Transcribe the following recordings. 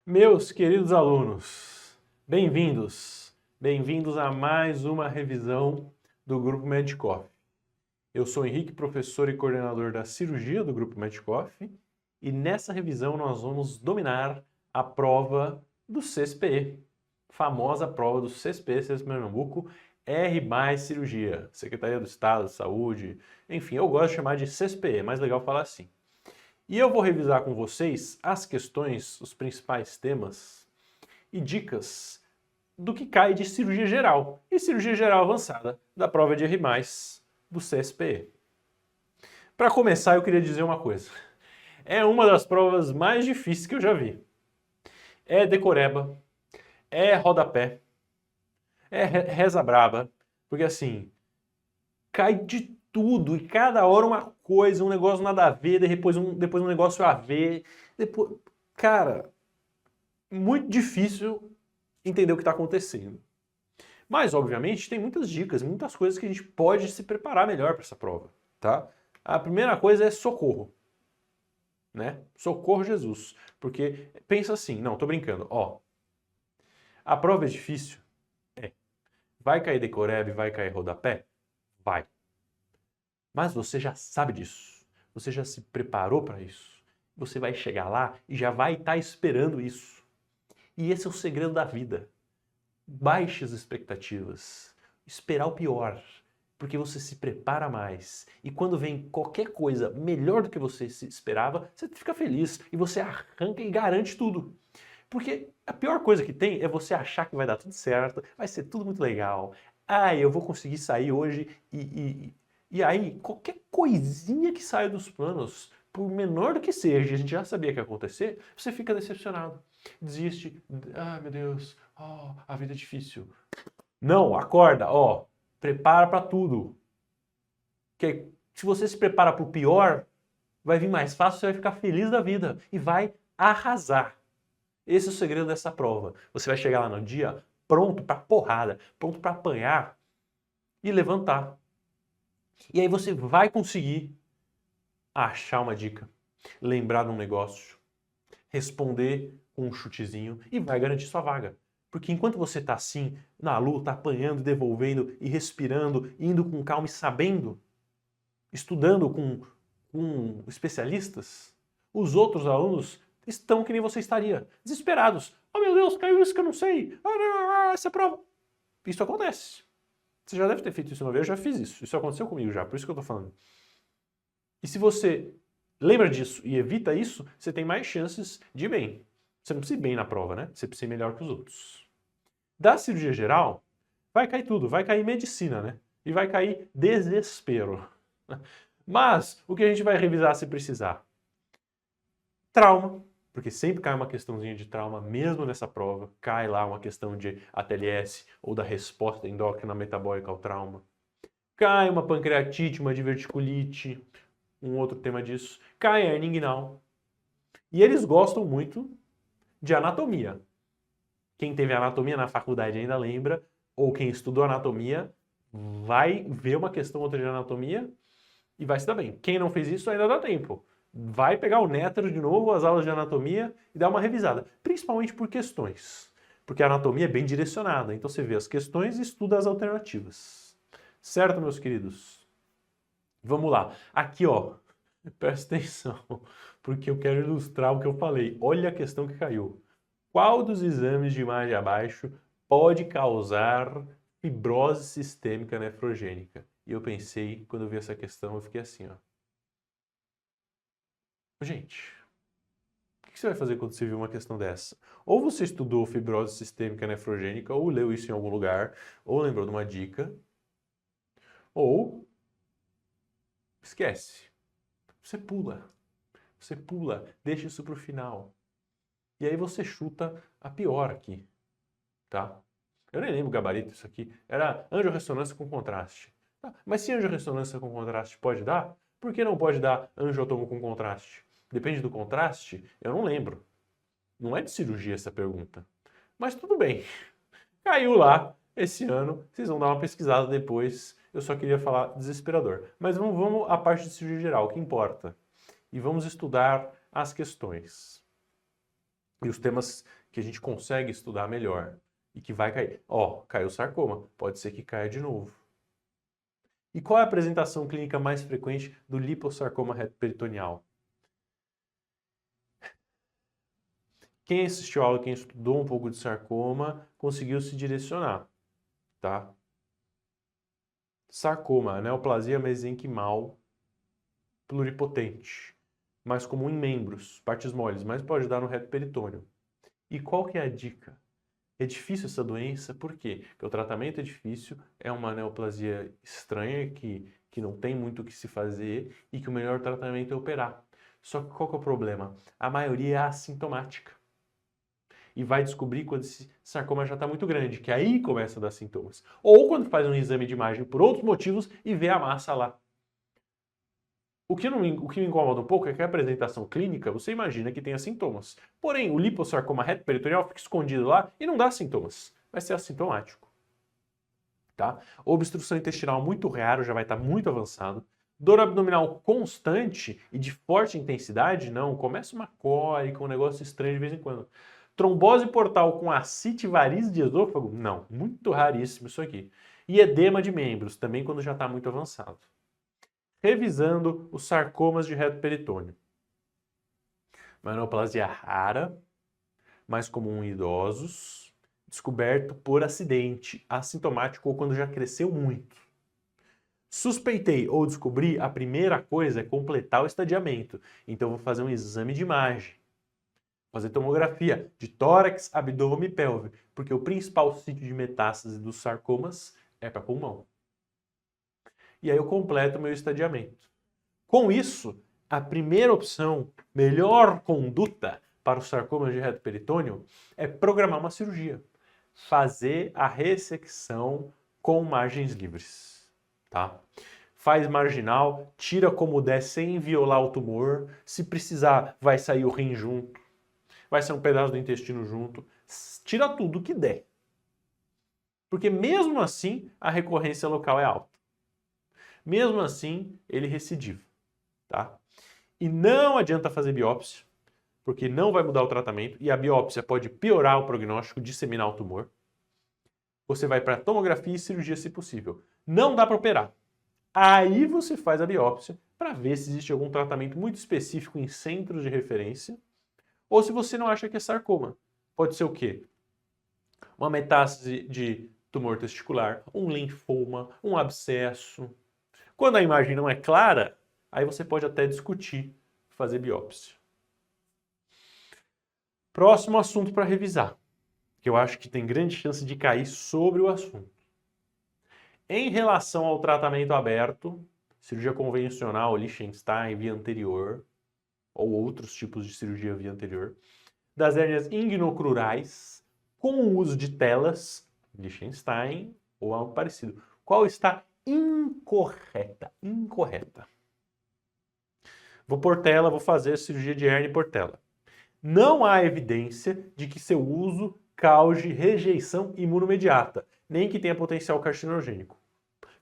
Meus queridos alunos, bem-vindos! Bem-vindos a mais uma revisão do Grupo Medicoff. Eu sou Henrique, professor e coordenador da cirurgia do Grupo Medicoff, e nessa revisão nós vamos dominar a prova do CSPE, famosa prova do CSPE, CSP Pernambuco, R mais cirurgia, Secretaria do Estado de Saúde, enfim, eu gosto de chamar de CSPE, é mais legal falar assim. E eu vou revisar com vocês as questões, os principais temas e dicas do que cai de cirurgia geral e cirurgia geral avançada da prova de R+, do CSPE. Para começar, eu queria dizer uma coisa. É uma das provas mais difíceis que eu já vi. É decoreba, é rodapé, é reza braba, porque assim, cai de tudo e cada hora uma coisa, um negócio nada a ver, depois um negócio a ver, depois, cara, muito difícil entender o que está acontecendo. Mas, obviamente, tem muitas dicas, muitas coisas que a gente pode se preparar melhor para essa prova, tá? A primeira coisa é socorro, né? Socorro Jesus, porque pensa assim, não, tô brincando, ó, a prova é difícil? É. Vai cair decoreba e vai cair rodapé? Vai. Mas você já sabe disso. Você já se preparou para isso. Você vai chegar lá e já vai estar esperando isso. E esse é o segredo da vida. Baixe as expectativas. Esperar o pior. Porque você se prepara mais. E quando vem qualquer coisa melhor do que você se esperava, você fica feliz. E você arranca e garante tudo. Porque a pior coisa que tem é você achar que vai dar tudo certo, vai ser tudo muito legal. Ah, eu vou conseguir sair hoje e aí qualquer coisinha que saia dos planos, por menor do que seja, a gente já sabia que ia acontecer, você fica decepcionado. Desiste. Ah, meu Deus, oh, a vida é difícil. Não, acorda, ó, prepara para tudo. Que se você se prepara para o pior, vai vir mais fácil, você vai ficar feliz da vida e vai arrasar. Esse é o segredo dessa prova. Você vai chegar lá no dia pronto para porrada, pronto para apanhar e levantar. E aí você vai conseguir achar uma dica, lembrar de um negócio, responder com um chutezinho e vai garantir sua vaga. Porque enquanto você está assim, na luta, apanhando, devolvendo e respirando, indo com calma e sabendo, estudando com especialistas, os outros alunos estão que nem você estaria, desesperados. Oh meu Deus, caiu isso que eu não sei. Essa prova. Isso acontece. Você já deve ter feito isso uma vez, eu já fiz isso. Isso aconteceu comigo já, por isso que eu tô falando. E se você lembra disso e evita isso, você tem mais chances de ir bem. Você não precisa ir bem na prova, né? Você precisa ir melhor que os outros. Da cirurgia geral, vai cair tudo. Vai cair medicina, né? E vai cair desespero. Mas o que a gente vai revisar se precisar? Trauma, porque sempre cai uma questãozinha de trauma, mesmo nessa prova, cai lá uma questão de ATLS ou da resposta endócrina metabólica ao trauma. Cai uma pancreatite, uma diverticulite, um outro tema disso. Cai a hernia inguinal. E eles gostam muito de anatomia. Quem teve anatomia na faculdade ainda lembra, ou quem estudou anatomia vai ver uma questão ou outra de anatomia e vai se dar bem. Quem não fez isso ainda dá tempo. Vai pegar o Nétero de novo, as aulas de anatomia e dar uma revisada. Principalmente por questões. Porque a anatomia é bem direcionada. Então você vê as questões e estuda as alternativas. Certo, meus queridos? Vamos lá. Aqui, ó. Presta atenção. Porque eu quero ilustrar o que eu falei. Olha a questão que caiu. Qual dos exames de imagem abaixo pode causar fibrose sistêmica nefrogênica? E eu pensei, quando eu vi essa questão, eu fiquei assim, ó. Gente, o que você vai fazer quando você viu uma questão dessa? Ou você estudou fibrose sistêmica nefrogênica, ou leu isso em algum lugar, ou lembrou de uma dica, ou esquece. Você pula, deixa isso para o final. E aí você chuta a pior aqui, tá? Eu nem lembro o gabarito disso aqui. Era angiorressonância com contraste. Tá, mas se angiorressonância com contraste pode dar, por que não pode dar angiotomo com contraste? Depende do contraste? Eu não lembro. Não é de cirurgia essa pergunta. Mas tudo bem. Caiu lá esse ano. Vocês vão dar uma pesquisada depois. Eu só queria falar desesperador. Mas vamos à parte de cirurgia geral, o que importa. E vamos estudar as questões. e os temas que a gente consegue estudar melhor e que vai cair. Ó, caiu sarcoma, pode ser que caia de novo. E qual é a apresentação clínica mais frequente do lipossarcoma retroperitoneal? Quem assistiu a aula, quem estudou um pouco de sarcoma, conseguiu se direcionar, tá? Sarcoma, neoplasia mesenquimal pluripotente, mais comum em membros, partes moles, mas pode dar no reto peritônio. E qual que é a dica? É difícil essa doença, por quê? Porque o tratamento é difícil, é uma neoplasia estranha que não tem muito o que se fazer e que o melhor tratamento é operar. Só que qual que é o problema? A maioria é assintomática. E vai descobrir quando esse sarcoma já está muito grande, que aí começa a dar sintomas. Ou quando faz um exame de imagem por outros motivos e vê a massa lá. O que me incomoda um pouco é que a apresentação clínica, você imagina que tenha sintomas. Porém, o lipossarcoma retroperitoneal fica escondido lá e não dá sintomas. Vai ser assintomático. Tá? Obstrução intestinal muito raro, já vai estar muito avançado. Dor abdominal constante e de forte intensidade, não. Começa uma cólica, um negócio estranho de vez em quando. Trombose portal com ascite e varize de esôfago, não. Muito raríssimo isso aqui. E edema de membros, também quando já está muito avançado. Revisando os sarcomas de reto peritônio. Uma neoplasia rara, mais comum em idosos, descoberto por acidente, assintomático ou quando já cresceu muito. Suspeitei ou descobri, a primeira coisa é completar o estadiamento. Então vou fazer um exame de imagem. Fazer tomografia de tórax, abdômen e pelve, porque o principal sítio de metástase dos sarcomas é para pulmão. E aí eu completo o meu estadiamento. Com isso, a primeira opção, melhor conduta para os sarcomas de reto peritônio é programar uma cirurgia. Fazer a ressecção com margens livres. Tá? Faz marginal, tira como der sem violar o tumor. Se precisar, vai sair o rim junto. Vai sair um pedaço do intestino junto. Tira tudo que der. Porque mesmo assim, a recorrência local é alta. Mesmo assim, ele recidiva. Tá? E não adianta fazer biópsia, porque não vai mudar o tratamento e a biópsia pode piorar o prognóstico, disseminar o tumor. Você vai para tomografia e cirurgia se possível. Não dá para operar. Aí você faz a biópsia para ver se existe algum tratamento muito específico em centros de referência ou se você não acha que é sarcoma. Pode ser o quê? Uma metástase de tumor testicular, um linfoma, um abscesso. Quando a imagem não é clara, aí você pode até discutir fazer biópsia. Próximo assunto para revisar, que eu acho que tem grande chance de cair sobre o assunto. Em relação ao tratamento aberto, cirurgia convencional, Liechtenstein, via anterior, ou outros tipos de cirurgia via anterior, das hérnias inguinocrurais, com o uso de telas, Liechtenstein ou algo parecido. Qual está incorreta? Incorreta. Vou por tela, vou fazer a cirurgia de hérnia por tela. Não há evidência de que seu uso cause rejeição imunomediata, nem que tenha potencial carcinogênico.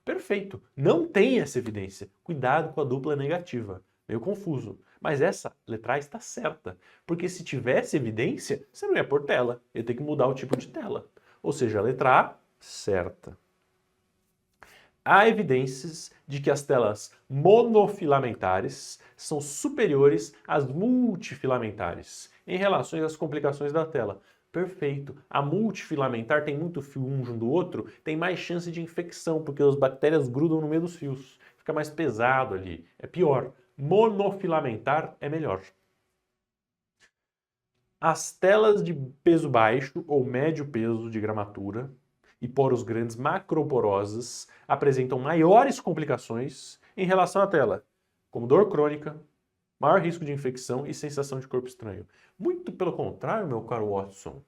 Perfeito, não tem essa evidência. Cuidado com a dupla negativa. Meio confuso. Mas essa letra A está certa, porque se tivesse evidência, você não ia por tela, ia ter que mudar o tipo de tela. Ou seja, a letra A, certa. Há evidências de que as telas monofilamentares são superiores às multifilamentares em relação às complicações da tela. Perfeito. A multifilamentar tem muito fio um junto do outro, tem mais chance de infecção, porque as bactérias grudam no meio dos fios. Fica mais pesado ali. É pior. Monofilamentar é melhor. As telas de peso baixo ou médio peso de gramatura e poros grandes macroporosas apresentam maiores complicações em relação à tela, como dor crônica, maior risco de infecção e sensação de corpo estranho. Muito pelo contrário, meu caro Watson.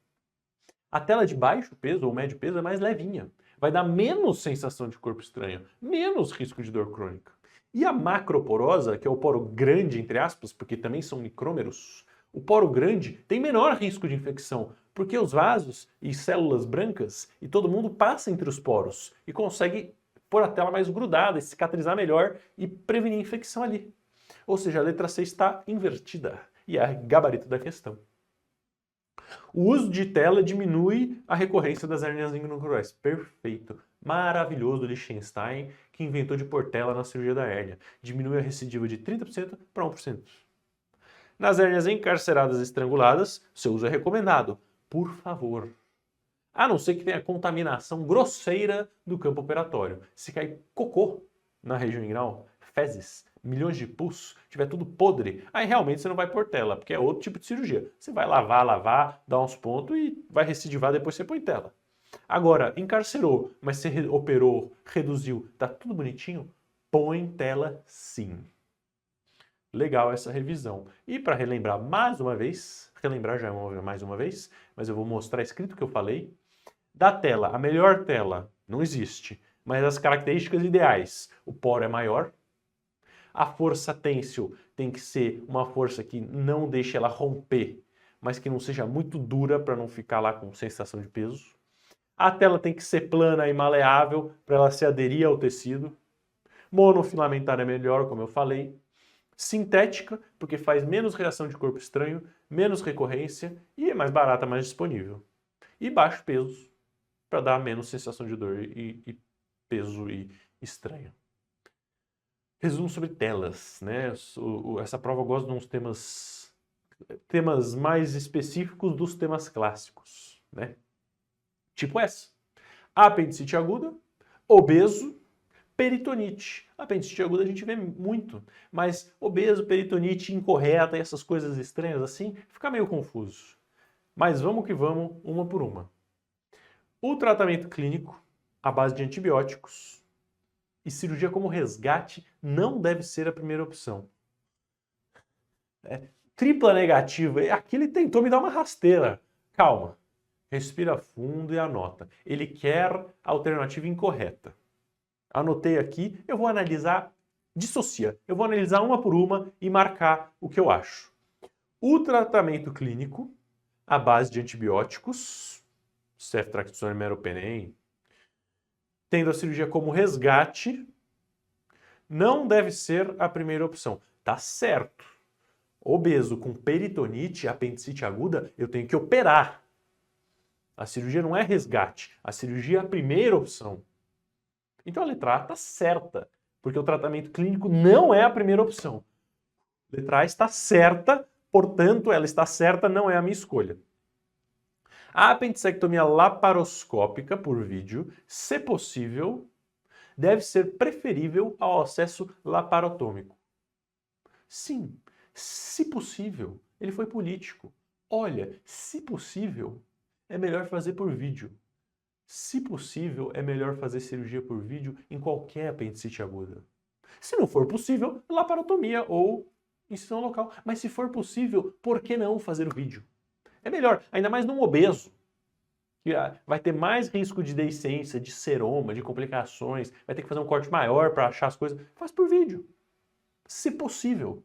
A tela de baixo peso ou médio peso é mais levinha. Vai dar menos sensação de corpo estranho, menos risco de dor crônica. E a macroporosa, que é o poro grande, entre aspas, porque também são micrômeros, o poro grande tem menor risco de infecção, porque os vasos e células brancas e todo mundo passa entre os poros e consegue pôr a tela mais grudada e cicatrizar melhor e prevenir infecção ali. Ou seja, a letra C está invertida e é gabarito da questão. O uso de tela diminui a recorrência das hérnias inguinocrurais. Perfeito. Maravilhoso Liechtenstein, que inventou de pôr tela na cirurgia da hérnia. Diminui a recidiva de 30% para 1%. Nas hérnias encarceradas e estranguladas, seu uso é recomendado. Por favor. A não ser que tenha contaminação grosseira do campo operatório. Se cair cocô na região inguinal, fezes, milhões de pus, tiver tudo podre, aí realmente você não vai pôr tela, porque é outro tipo de cirurgia. Você vai lavar, dar uns pontos e vai recidivar, depois você põe tela. Agora, encarcerou, mas você operou, reduziu, tá tudo bonitinho, põe tela sim. Legal essa revisão. E para relembrar mais uma vez, relembrar já é mais uma vez, mas eu vou mostrar escrito que eu falei, da tela, a melhor tela não existe, mas as características ideais, o poro é maior, a força têncil tem que ser uma força que não deixe ela romper, mas que não seja muito dura para não ficar lá com sensação de peso. A tela tem que ser plana e maleável para ela se aderir ao tecido. Monofilamentar é melhor, como eu falei. Sintética, porque faz menos reação de corpo estranho, menos recorrência e é mais barata, mais disponível. E baixo peso, para dar menos sensação de dor e peso e estranho. Resumo sobre telas, né? Essa prova eu gosto de uns temas mais específicos dos temas clássicos, né? Tipo essa. Apendicite aguda, obeso, peritonite. Apendicite aguda a gente vê muito, mas obeso, peritonite incorreta e essas coisas estranhas assim, fica meio confuso. Mas vamos que vamos, uma por uma. O tratamento clínico, à base de antibióticos e cirurgia como resgate, não deve ser a primeira opção. Tripla negativa, aqui ele tentou me dar uma rasteira. Calma, respira fundo e anota. Ele quer a alternativa incorreta. Anotei aqui, eu vou analisar, dissocia. Eu vou analisar uma por uma e marcar o que eu acho. O tratamento clínico, à base de antibióticos, ceftriaxone, meropenem, tendo a cirurgia como resgate, não deve ser a primeira opção. Tá certo. Obeso com peritonite, apendicite aguda, eu tenho que operar. A cirurgia não é resgate, a cirurgia é a primeira opção. Então a letra A está certa, porque o tratamento clínico não é a primeira opção. A letra A está certa, portanto ela está certa, não é a minha escolha. A apendicectomia laparoscópica por vídeo, se possível, deve ser preferível ao acesso laparotômico. Sim, se possível, ele foi político. Olha, se possível, é melhor fazer por vídeo. Se possível, é melhor fazer cirurgia por vídeo em qualquer apendicite aguda. Se não for possível, laparotomia ou incisão local. Mas se for possível, por que não fazer o vídeo? É melhor, ainda mais num obeso, que vai ter mais risco de deiscência, de seroma, de complicações, vai ter que fazer um corte maior para achar as coisas. Faz por vídeo. Se possível.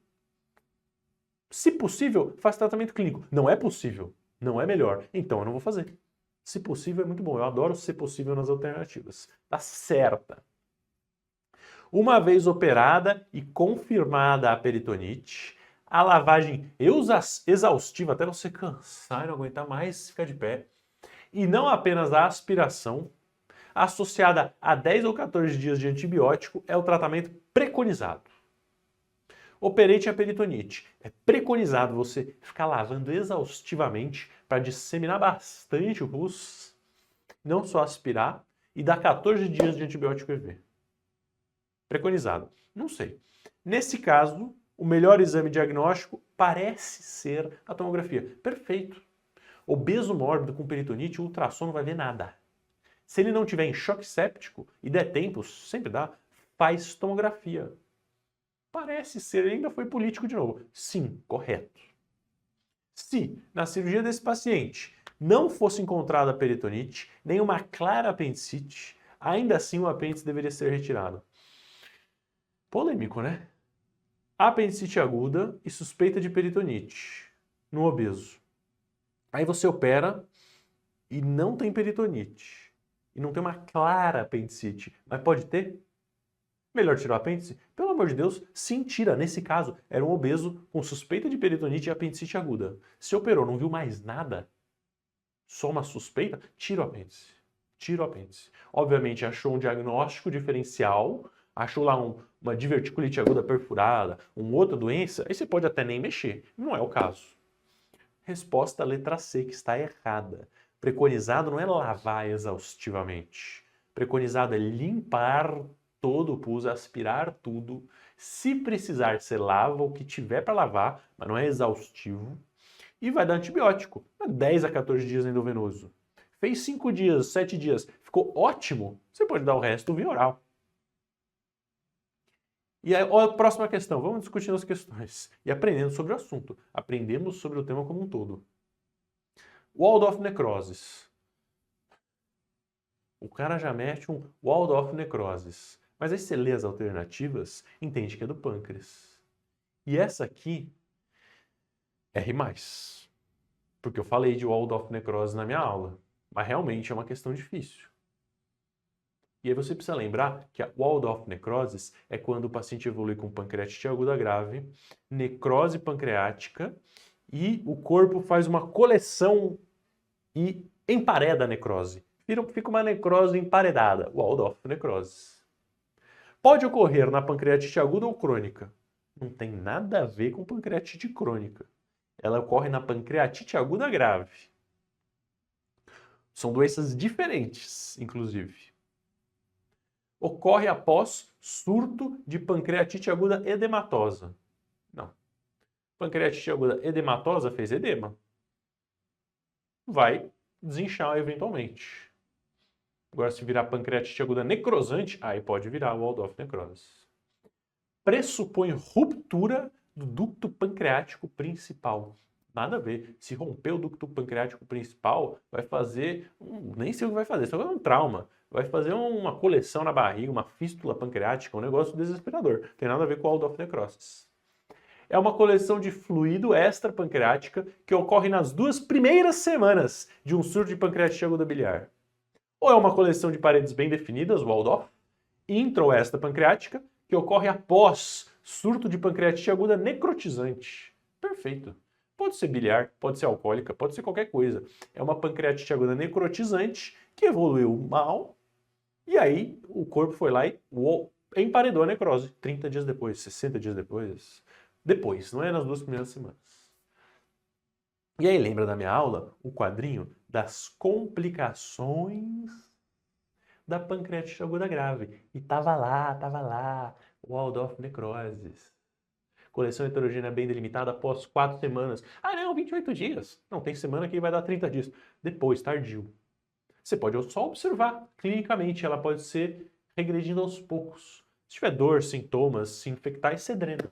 Se possível, faz tratamento clínico. Não é possível, não é melhor. Então eu não vou fazer. Se possível é muito bom. Eu adoro ser possível nas alternativas. Tá certa. Uma vez operada e confirmada a peritonite, a lavagem exaustiva, até você cansar e não aguentar mais ficar de pé, e não apenas a aspiração, associada a 10 ou 14 dias de antibiótico, é o tratamento preconizado. Operante a peritonite. É preconizado você ficar lavando exaustivamente para disseminar bastante o pus, não só aspirar, e dar 14 dias de antibiótico EV. Preconizado. Não sei. Nesse caso, o melhor exame diagnóstico parece ser a tomografia. Perfeito. Obeso mórbido com peritonite, o ultrassom não vai ver nada. Se ele não tiver em choque séptico e der tempo, sempre dá, faz tomografia. Parece ser, ele ainda foi político de novo. Sim, correto. Se na cirurgia desse paciente não fosse encontrada a peritonite, nem uma clara apendicite, ainda assim o apêndice deveria ser retirado. Polêmico, né? Apendicite aguda e suspeita de peritonite no obeso. Aí você opera e não tem peritonite. E não tem uma clara apendicite. Mas pode ter? Melhor tirar o apêndice? Pelo amor de Deus, sim, tira. Nesse caso, era um obeso com suspeita de peritonite e apendicite aguda. Se operou, não viu mais nada? Só uma suspeita? Tira o apêndice. Tira o apêndice. Obviamente, achou um diagnóstico diferencial, achou lá uma diverticulite aguda perfurada, uma outra doença, aí você pode até nem mexer. Não é o caso. Resposta letra C, que está errada. Preconizado não é lavar exaustivamente. Preconizado é limpar todo o pus, aspirar tudo. Se precisar, você lava o que tiver para lavar, mas não é exaustivo. E vai dar antibiótico. 10 a 14 dias endovenoso. Fez 5 dias, 7 dias, ficou ótimo, você pode dar o resto via oral. E aí, a próxima questão, vamos discutindo as questões e aprendendo sobre o assunto. Aprendemos sobre o tema como um todo. Waldorf necroses. O cara já mete um Waldorf necroses. Mas aí você lê as alternativas, entende que é do pâncreas. E essa aqui, R+. Porque eu falei de Waldorf necrose na minha aula. Mas realmente é uma questão difícil. E aí você precisa lembrar que a Waldorf necrosis é quando o paciente evolui com pancreatite aguda grave, necrose pancreática, e o corpo faz uma coleção e empareda a necrose. Fica uma necrose emparedada, Waldorf necrosis. Pode ocorrer na pancreatite aguda ou crônica. Não tem nada a ver com pancreatite crônica. Ela ocorre na pancreatite aguda grave. São doenças diferentes, inclusive. Ocorre após surto de pancreatite aguda edematosa. Não. Pancreatite aguda edematosa fez edema. Vai desinchar eventualmente. Agora, se virar pancreatite aguda necrosante, aí pode virar Waldorf necrose. Pressupõe ruptura do ducto pancreático principal. Nada a ver. Se romper o ducto pancreático principal, vai fazer, nem sei o que vai fazer, só vai um trauma. Vai fazer uma coleção na barriga, uma fístula pancreática, um negócio desesperador. Tem nada a ver com a Waldorf necrosis. É uma coleção de fluido extrapancreática que ocorre nas 2 primeiras semanas de um surto de pancreatite aguda biliar. Ou é uma coleção de paredes bem definidas, Waldorf, intra ou extrapancreática, que ocorre após surto de pancreatite aguda necrotizante. Perfeito. Pode ser biliar, pode ser alcoólica, pode ser qualquer coisa. É uma pancreatite aguda necrotizante que evoluiu mal e aí o corpo foi lá e emparedou a necrose 30 dias depois, 60 dias depois. Depois, não é nas 2 primeiras semanas. E aí lembra da minha aula o quadrinho das complicações da pancreatite aguda grave. E tava lá, Waldorf necrosis. Coleção heterogênea bem delimitada após 4 semanas. Ah não, 28 dias. Não, tem semana que vai dar 30 dias. Depois, tardio. Você pode só observar clinicamente, ela pode ser regredindo aos poucos. Se tiver dor, sintomas, se infectar, você drena.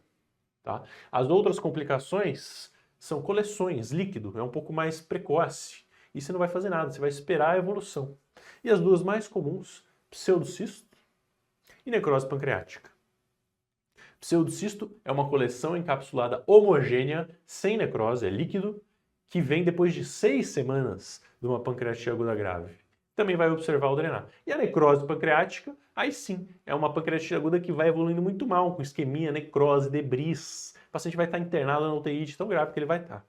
Tá? As outras complicações são coleções, líquido, é um pouco mais precoce. E você não vai fazer nada, você vai esperar a evolução. E as duas mais comuns, pseudocisto e necrose pancreática. Pseudocisto é uma coleção encapsulada homogênea, sem necrose, é líquido, que vem depois de 6 semanas de uma pancreatite aguda grave. Também vai observar o drenar. E a necrose pancreática, aí sim, é uma pancreatite aguda que vai evoluindo muito mal, com isquemia, necrose, debris. O paciente vai estar internado na UTI de tão grave que ele vai estar.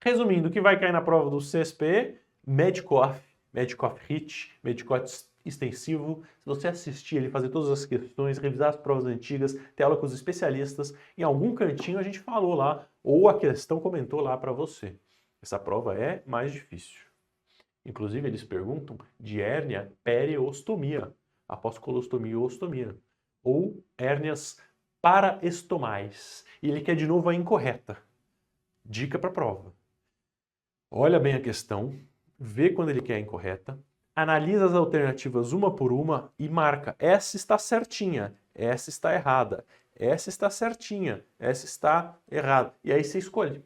Resumindo, o que vai cair na prova do CSP? Medcoff, Medcoff HIT, Medcoff extensivo. Se você assistir ele, fazer todas as questões, revisar as provas antigas, ter aula com os especialistas, em algum cantinho a gente falou lá, ou a questão comentou lá para você. Essa prova é mais difícil. Inclusive, eles perguntam de hérnia periostomia, após colostomia e ostomia, ou hérnias paraestomais. E ele quer de novo a incorreta. Dica para a prova. Olha bem a questão, vê quando ele quer a incorreta, analisa as alternativas uma por uma e marca. Essa está certinha, essa está errada, essa está certinha, essa está errada. E aí você escolhe.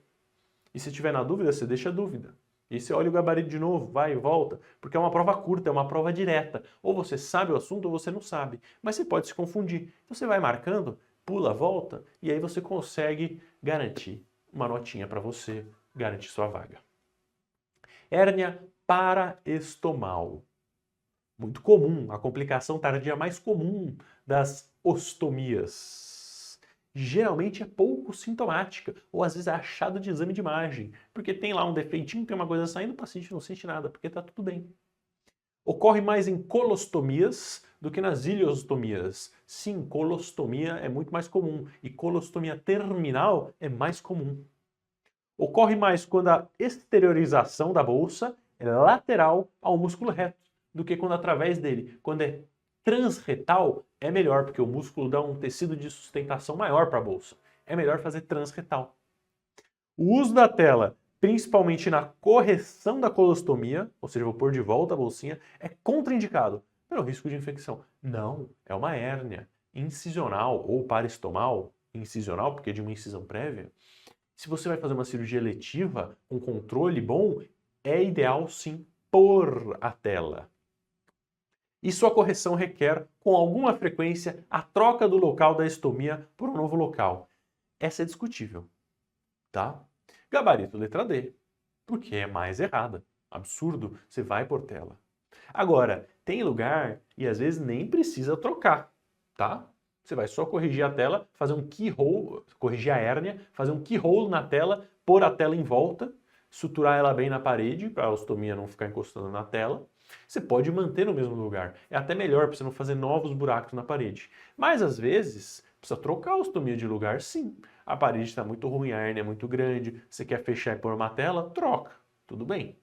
E se tiver na dúvida, você deixa a dúvida. E você olha o gabarito de novo, vai e volta, porque é uma prova curta, é uma prova direta. Ou você sabe o assunto ou você não sabe. Mas você pode se confundir. Então você vai marcando, pula, volta, e aí você consegue garantir uma notinha para você, garantir sua vaga. Hérnia paraestomal. Muito comum, a complicação tardia mais comum das ostomias. geralmente é pouco sintomática, ou às vezes é achado de exame de imagem, porque tem lá um defeitinho, tem uma coisa saindo, o paciente não sente nada, porque está tudo bem. Ocorre mais em colostomias do que nas ileostomias. Sim, colostomia é muito mais comum e colostomia terminal é mais comum. Ocorre mais quando a exteriorização da bolsa é lateral ao músculo reto do que quando através dele. Quando é transretal, é melhor, porque o músculo dá um tecido de sustentação maior para a bolsa. É melhor fazer transretal. O uso da tela, principalmente na correção da colostomia, ou seja, vou pôr de volta a bolsinha, é contraindicado pelo risco de infecção. Não, é uma hérnia incisional ou paraestomal, incisional, porque é de uma incisão prévia. Se você vai fazer uma cirurgia eletiva com controle bom, é ideal sim pôr a tela. E sua correção requer, com alguma frequência, a troca do local da estomia por um novo local. Essa é discutível, tá? Gabarito letra D, porque é mais errada. Absurdo, você vai por tela. Agora, tem lugar e às vezes nem precisa trocar, tá? Você vai só corrigir a tela, fazer um keyhole, corrigir a hérnia, fazer um keyhole na tela, pôr a tela em volta, suturar ela bem na parede, para a ostomia não ficar encostando na tela. Você pode manter no mesmo lugar. É até melhor para você não fazer novos buracos na parede. Mas às vezes, precisa trocar a ostomia de lugar, sim. A parede está muito ruim, a hérnia é muito grande, você quer fechar e pôr uma tela, troca. Tudo bem.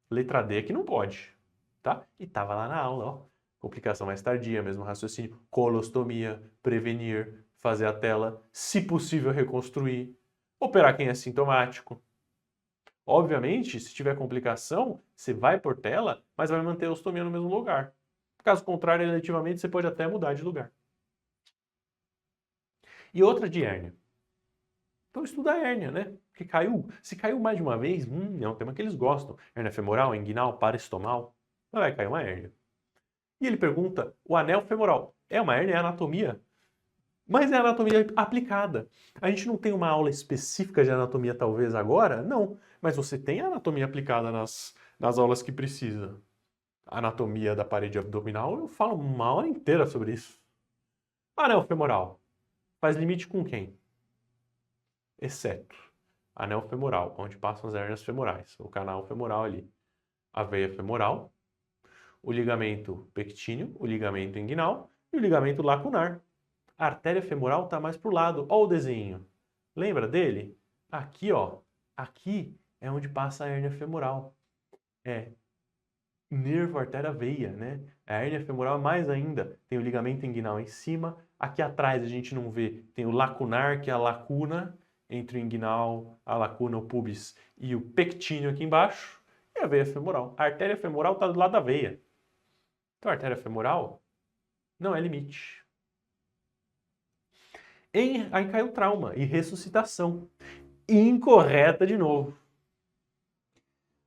Letra D que não pode, tá? E tava lá na aula, ó. Complicação mais tardia, mesmo raciocínio. Colostomia, prevenir, fazer a tela, se possível reconstruir, operar quem é sintomático. Obviamente, se tiver complicação, você vai por tela, mas vai manter a ostomia no mesmo lugar. Caso contrário, eletivamente, você pode até mudar de lugar. E outra de hérnia. Então estuda a hérnia, né? Porque caiu. Se caiu mais de uma vez, é um tema que eles gostam. Hérnia femoral, inguinal, paraestomal. Vai cair uma hérnia. E ele pergunta, o anel femoral é uma hérnia, é anatomia? Mas é anatomia aplicada. A gente não tem uma aula específica de anatomia talvez agora? Não. Mas você tem a anatomia aplicada nas aulas que precisa. A anatomia da parede abdominal, eu falo uma hora inteira sobre isso. Anel femoral. Faz limite com quem? Exceto anel femoral, onde passam as hérnias femorais. O canal femoral ali. A veia femoral. O ligamento pectíneo, o ligamento inguinal e o ligamento lacunar. A artéria femoral está mais para o lado. Olha o desenho. Lembra dele? Aqui, ó. Aqui é onde passa a hérnia femoral. É nervo, artéria, veia, né? A hérnia femoral mais ainda. Tem o ligamento inguinal em cima. Aqui atrás a gente não vê. Tem o lacunar, que é a lacuna entre o inguinal, a lacuna, o pubis e o pectíneo aqui embaixo. E a veia femoral. A artéria femoral está do lado da veia. Então, a artéria femoral não é limite. Aí caiu trauma e ressuscitação. Incorreta de novo.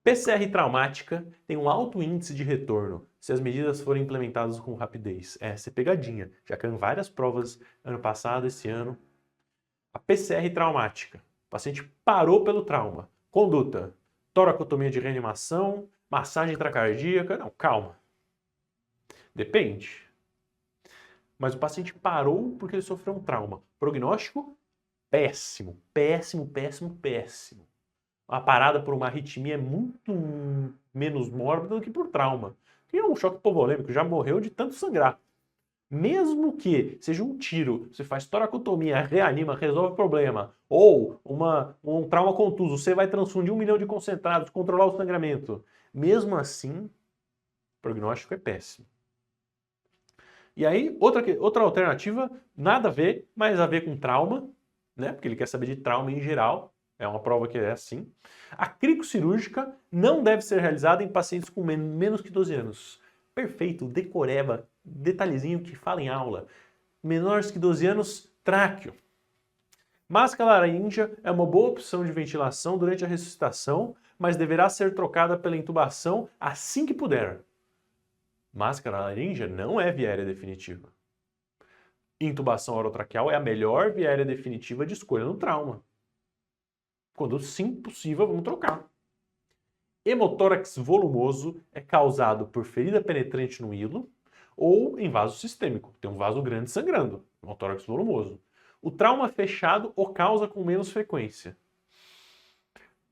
PCR traumática tem um alto índice de retorno se as medidas forem implementadas com rapidez. Essa é pegadinha. Já caiu em várias provas ano passado, esse ano. A PCR traumática. O paciente parou pelo trauma. Conduta. Toracotomia de reanimação, massagem intracardíaca. Não, calma. Depende. Mas o paciente parou porque ele sofreu um trauma. Prognóstico? Péssimo, péssimo, péssimo, péssimo. A parada por uma arritmia é muito menos mórbida do que por trauma. Que é um choque hipovolêmico, já morreu de tanto sangrar. Mesmo que seja um tiro, você faz toracotomia, reanima, resolve o problema, ou um trauma contuso, você vai transfundir 1 milhão de concentrados, controlar o sangramento. Mesmo assim, o prognóstico é péssimo. E aí, outra alternativa, nada a ver, mas a ver com trauma, né? Porque ele quer saber de trauma em geral. É uma prova que é assim. A cricocirúrgica não deve ser realizada em pacientes com menos que 12 anos. Perfeito, decoreba, detalhezinho que fala em aula. Menores que 12 anos, tráqueo. Máscara laríngea é uma boa opção de ventilação durante a ressuscitação, mas deverá ser trocada pela intubação assim que puder. Máscara laríngea não é viária definitiva. Intubação orotraqueal é a melhor viária definitiva de escolha no trauma. Quando sim possível, vamos trocar. Hemotórax volumoso é causado por ferida penetrante no hilo ou em vaso sistêmico. Tem um vaso grande sangrando, hemotórax volumoso. O trauma fechado o causa com menos frequência.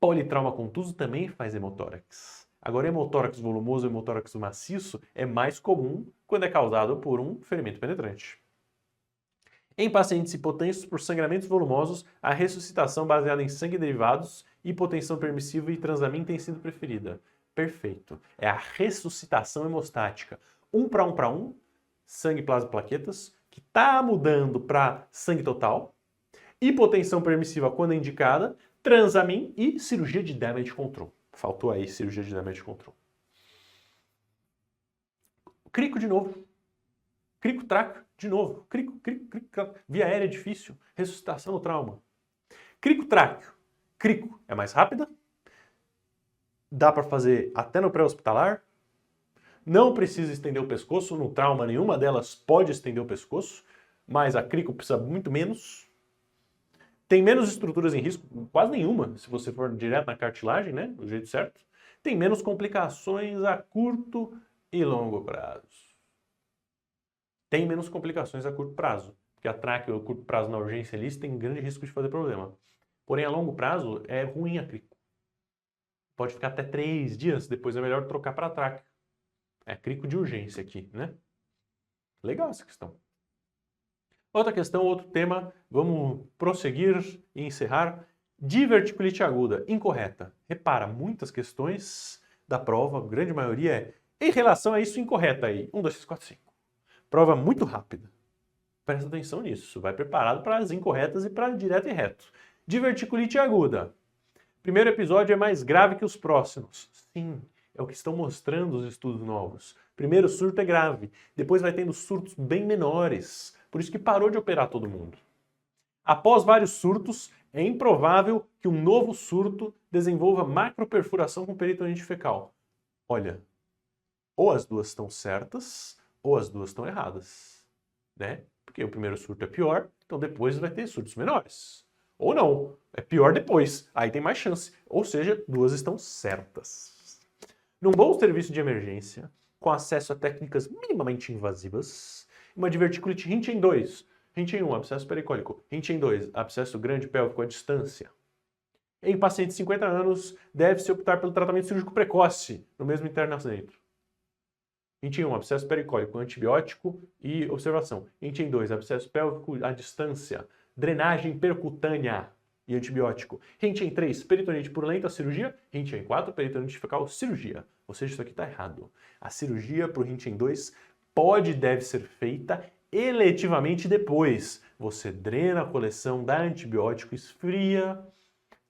Politrauma contuso também faz hemotórax. Agora, hemotórax volumoso e hemotórax maciço é mais comum quando é causado por um ferimento penetrante. Em pacientes hipotensos por sangramentos volumosos, a ressuscitação baseada em sangue derivados, hipotensão permissiva e transamin tem sido preferida. Perfeito. É a ressuscitação hemostática. 1 para 1, sangue, plasma e plaquetas, que está mudando para sangue total. Hipotensão permissiva quando indicada, transamin e cirurgia de damage control. Faltou aí cirurgia de damage control. Crico de novo. Crico traca de novo. Crico. Via aérea difícil. Ressuscitação no trauma. Crico tráqueo. Crico é mais rápida. Dá para fazer até no pré-hospitalar. Não precisa estender o pescoço. No trauma, nenhuma delas pode estender o pescoço. Mas a crico precisa muito menos. Tem menos estruturas em risco, quase nenhuma, se você for direto na cartilagem, né? Do jeito certo. Tem menos complicações a curto e longo prazo. Tem menos complicações a curto prazo. Porque a tráqueo a curto prazo na urgência ali tem grande risco de fazer problema. Porém, a longo prazo é ruim a crico. Pode ficar até 3 dias, depois é melhor trocar para a tráqueo. É crico de urgência aqui, né? Legal essa questão. Outra questão, outro tema, vamos prosseguir e encerrar. Diverticulite aguda, incorreta. Repara, muitas questões da prova, a grande maioria é em relação a isso incorreta aí. 1, 2, 3, 4, 5. Prova muito rápida. Presta atenção nisso, vai preparado para as incorretas e para direto e reto. Diverticulite aguda. Primeiro episódio é mais grave que os próximos. Sim, é o que estão mostrando os estudos novos. Primeiro surto é grave, depois vai tendo surtos bem menores. Por isso que parou de operar todo mundo. Após vários surtos, é improvável que um novo surto desenvolva macroperfuração com peritonite fecal. Olha, ou as duas estão certas, ou as duas estão erradas. Né? Porque o primeiro surto é pior, então depois vai ter surtos menores. Ou não, é pior depois, aí tem mais chance. Ou seja, duas estão certas. Num bom serviço de emergência, com acesso a técnicas minimamente invasivas, uma diverticulite Hint em 2, Hint em 1, abscesso pericólico, Hint em 2, abscesso grande pélvico à distância. Em pacientes de 50 anos, deve-se optar pelo tratamento cirúrgico precoce, no mesmo internamento. Hint em 1, abscesso pericólico, antibiótico e observação. Hint em 2, abscesso pélvico à distância, drenagem percutânea e antibiótico. Hint em 3, peritonite purulenta, cirurgia. Hint em 4, peritonite fecal, cirurgia. Ou seja, isso aqui está errado. A cirurgia para o Hint em 2 pode e deve ser feita eletivamente depois. Você drena a coleção, dá antibiótico, esfria,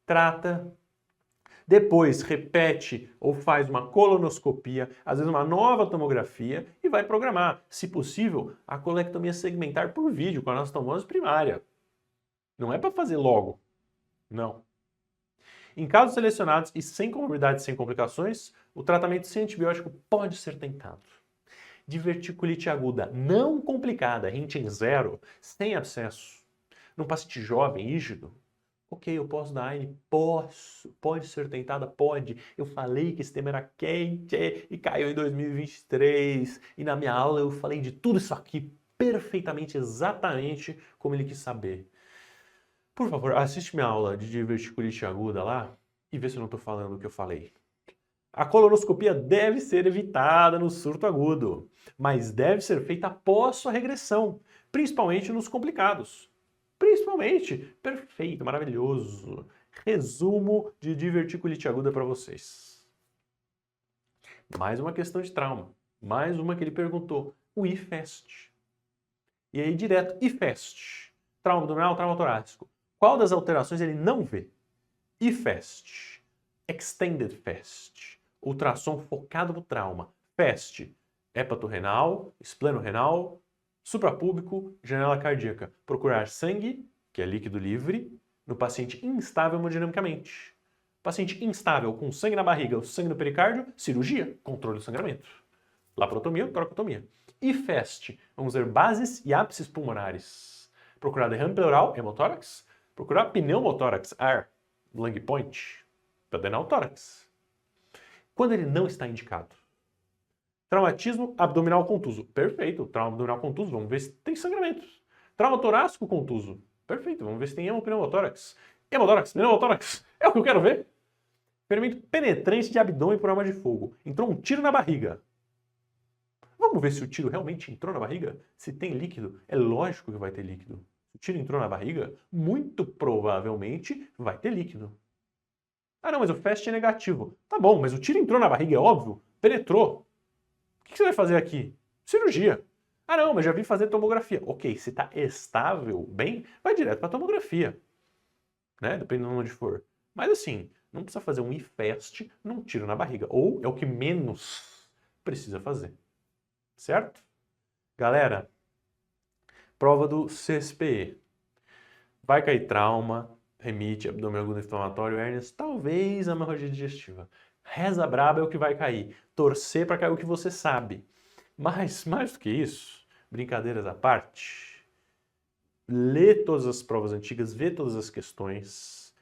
trata. Depois repete ou faz uma colonoscopia, às vezes uma nova tomografia e vai programar, se possível, a colectomia segmentar por vídeo com a anastomose primária. Não é para fazer logo. Não. Em casos selecionados e sem comorbidades sem complicações, o tratamento sem antibiótico pode ser tentado. Diverticulite aguda não complicada, Hint em 0, sem abscesso. Num paciente jovem, rígido, ok, eu posso dar AINE? Posso. Pode ser tentada? Pode. Eu falei que esse tema era quente e caiu em 2023. E na minha aula eu falei de tudo isso aqui perfeitamente, exatamente como ele quis saber. Por favor, assiste minha aula de diverticulite aguda lá e vê se eu não estou falando o que eu falei. A colonoscopia deve ser evitada no surto agudo, mas deve ser feita após sua regressão, principalmente nos complicados. Principalmente. Perfeito, maravilhoso. Resumo de diverticulite aguda para vocês. Mais uma questão de trauma. Mais uma que ele perguntou. O IFEST. E aí direto, IFEST. Trauma abdominal, trauma torácico. Qual das alterações ele não vê? IFEST. Extended FEST. Ultrassom focado no trauma. FEST. Hepatorrenal, espleno-renal, suprapúbico, janela cardíaca. Procurar sangue, que é líquido livre, no paciente instável hemodinamicamente. Paciente instável com sangue na barriga ou sangue no pericárdio, cirurgia, controle do sangramento. Laparotomia ou toracotomia. IFEST, vamos ver bases e ápices pulmonares. Procurar derrame pleural, hemotórax. Procurar pneumotórax, ar, lung point, para drenar o tórax. Quando ele não está indicado. Traumatismo abdominal contuso. Perfeito, trauma abdominal contuso, vamos ver se tem sangramento. Trauma torácico contuso. Perfeito, vamos ver se tem hemopneumotórax. Hemotórax, pneumotórax, é o que eu quero ver. Ferimento penetrante de abdômen por arma de fogo. Entrou um tiro na barriga. Vamos ver se o tiro realmente entrou na barriga? Se tem líquido? É lógico que vai ter líquido. Se o tiro entrou na barriga, muito provavelmente vai ter líquido. Ah não, mas o FAST é negativo. Tá bom, mas o tiro entrou na barriga, é óbvio. Penetrou. O que você vai fazer aqui? Cirurgia. Ah não, mas já vim fazer tomografia. Ok, se está estável, bem, vai direto para tomografia. Né? Dependendo de onde for. Mas assim, não precisa fazer um IFAST num tiro na barriga. Ou é o que menos precisa fazer. Certo? Galera, prova do CSPE. Vai cair trauma, remite, abdômen agudo inflamatório, hérnias, talvez a hemorragia digestiva. Reza braba é o que vai cair. Torcer para cair o que você sabe. Mas, mais do que isso, brincadeiras à parte, lê todas as provas antigas, vê todas as questões.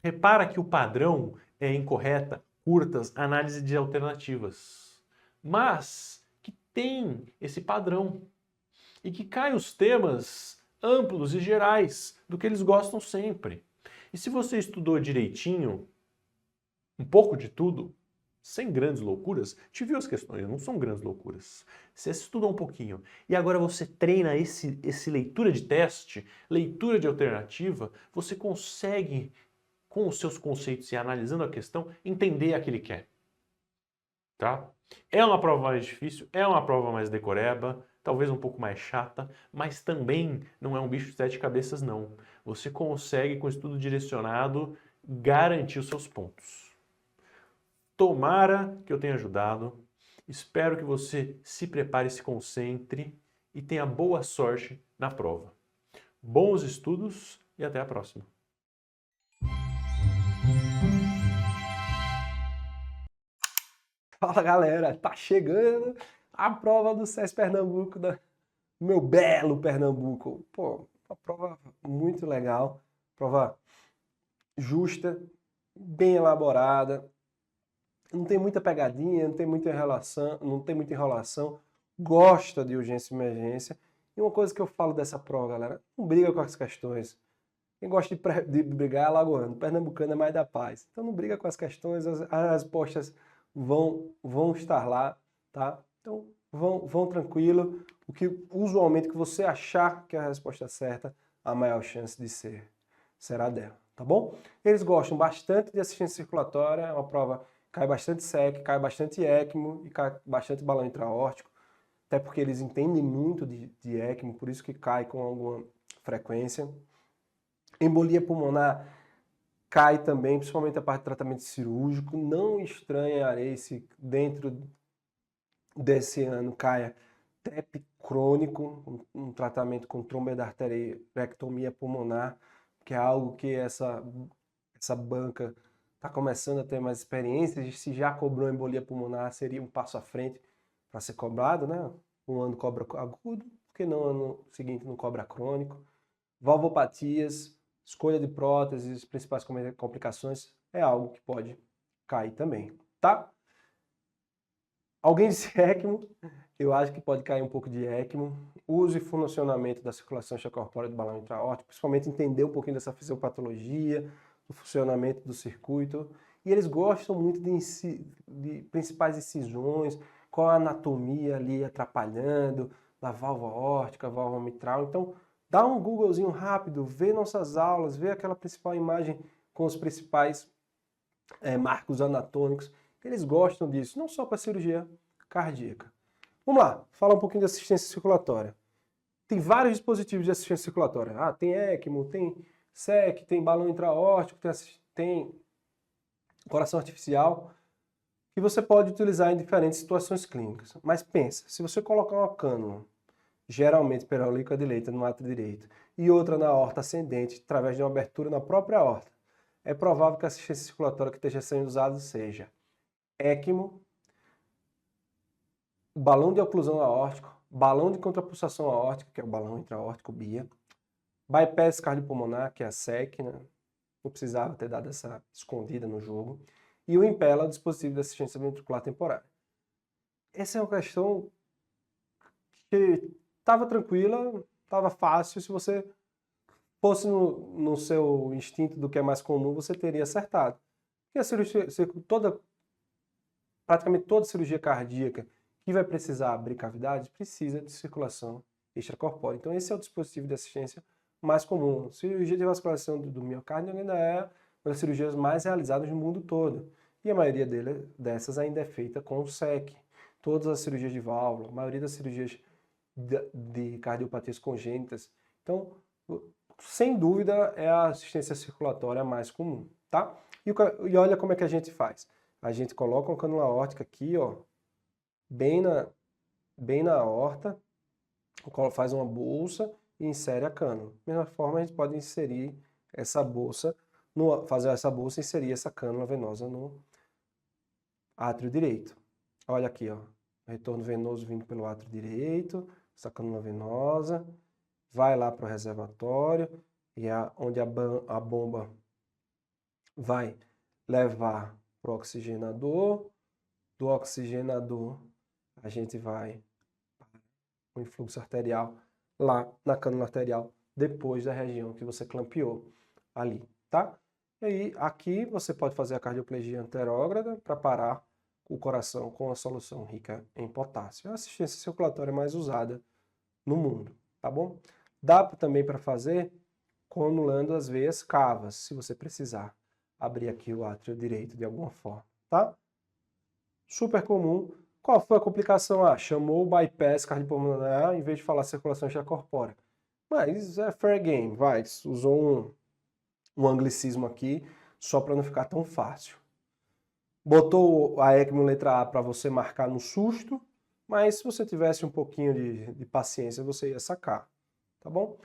Repara que o padrão é incorreta, curtas, análise de alternativas. Mas que tem esse padrão e que cai os temas amplos e gerais do que eles gostam sempre. E se você estudou direitinho, um pouco de tudo, sem grandes loucuras, te viu as questões, não são grandes loucuras. Você estudou um pouquinho e agora você treina esse leitura de teste, leitura de alternativa, você consegue, com os seus conceitos e analisando a questão, entender a que ele quer. Tá? É uma prova mais difícil, é uma prova mais decoreba, talvez um pouco mais chata, mas também não é um bicho de 7 cabeças não. Você consegue, com estudo direcionado, garantir os seus pontos. Tomara que eu tenha ajudado, espero que você se prepare, se concentre e tenha boa sorte na prova. Bons estudos e até a próxima. Fala galera, tá chegando a prova do SES Pernambuco, do meu belo Pernambuco. Pô, uma prova muito legal, prova justa, bem elaborada, não tem muita pegadinha, não tem muita enrolação, gosta de urgência e emergência. E uma coisa que eu falo dessa prova, galera, não briga com as questões. Quem gosta de brigar é alagoano, pernambucano é mais da paz. Então não briga com as questões, as respostas vão estar lá, tá? Então vão tranquilo. O que usualmente que você achar que é a resposta certa, a maior chance de será dela, tá bom? Eles gostam bastante de assistência circulatória, é uma prova cai bastante SEC, cai bastante ECMO e cai bastante balão intra-aórtico, até porque eles entendem muito de ECMO, por isso que cai com alguma frequência. Embolia pulmonar cai também, principalmente a parte de tratamento cirúrgico. Não estranharei se dentro desse ano caia TEP crônico, um tratamento com tromboendarterectomia pulmonar, que é algo que essa banca está começando a ter mais experiência. E se já cobrou embolia pulmonar, seria um passo à frente para ser cobrado, né? Um ano cobra agudo, porque no ano seguinte não cobra crônico. Valvopatias, escolha de próteses, principais complicações, é algo que pode cair também, tá? Alguém disse ECMO, eu acho que pode cair um pouco de ECMO. Uso e funcionamento da circulação extracorpórea do balão intra-aórtico, principalmente entender um pouquinho dessa fisiopatologia, do funcionamento do circuito. E eles gostam muito de principais incisões, qual a anatomia ali atrapalhando, da válvula aórtica, válvula mitral. Então, dá um Googlezinho rápido, vê nossas aulas, vê aquela principal imagem com os principais marcos anatômicos. Eles gostam disso, não só para cirurgia cardíaca. Vamos lá, falar um pouquinho de assistência circulatória. Tem vários dispositivos de assistência circulatória. Ah, tem ECMO, tem SEC, tem balão intra-aórtico, tem coração artificial, que você pode utilizar em diferentes situações clínicas. Mas pensa, se você colocar uma cânula, geralmente pela líquida direita no átrio direito, e outra na aorta ascendente, através de uma abertura na própria aorta, é provável que a assistência circulatória que esteja sendo usada seja ECMO, balão de oclusão aórtico, balão de contrapulsação aórtica, que é o balão intra-aórtico BIA, bypass cardiopulmonar, que é a SEC, né? Não precisava ter dado essa escondida no jogo, e o Impella, o dispositivo de assistência ventricular temporária. Essa é uma questão que estava tranquila, estava fácil se você fosse no seu instinto do que é mais comum, você teria acertado. Porque a cirurgia, praticamente toda cirurgia cardíaca que vai precisar abrir cavidades precisa de circulação extracorpórea. Então esse é o dispositivo de assistência mais comum. Cirurgia de vascularização do miocárdio ainda é uma das cirurgias mais realizadas no mundo todo. E a maioria dessas ainda é feita com o SEC. Todas as cirurgias de válvula, a maioria das cirurgias de cardiopatias congênitas. Então, sem dúvida, é a assistência circulatória mais comum, tá? E olha como é que a gente faz. A gente coloca uma cânula aórtica aqui, ó, bem na aorta, faz uma bolsa e insere a cânula. Da mesma forma, a gente pode inserir essa bolsa, fazer essa bolsa e inserir essa cânula venosa no átrio direito. Olha aqui, ó, retorno venoso vindo pelo átrio direito, essa cânula venosa, vai lá para o reservatório, e é onde a bomba vai levar para o oxigenador. Do oxigenador, a gente vai para o influxo arterial lá na cânula arterial, depois da região que você clampeou ali, tá? E aí, aqui você pode fazer a cardioplegia anterógrada para parar o coração com a solução rica em potássio. É a assistência circulatória mais usada no mundo, tá bom? Dá também para fazer conulando as veias cavas, se você precisar abrir aqui o átrio direito de alguma forma, tá? Super comum. Qual foi a complicação? Ah, chamou o bypass cardiopulmonar em vez de falar circulação extracorpórea. Mas é fair game, vai, usou um anglicismo aqui só para não ficar tão fácil. Botou a ECMO letra A para você marcar no susto, mas se você tivesse um pouquinho de paciência, você ia sacar, tá bom?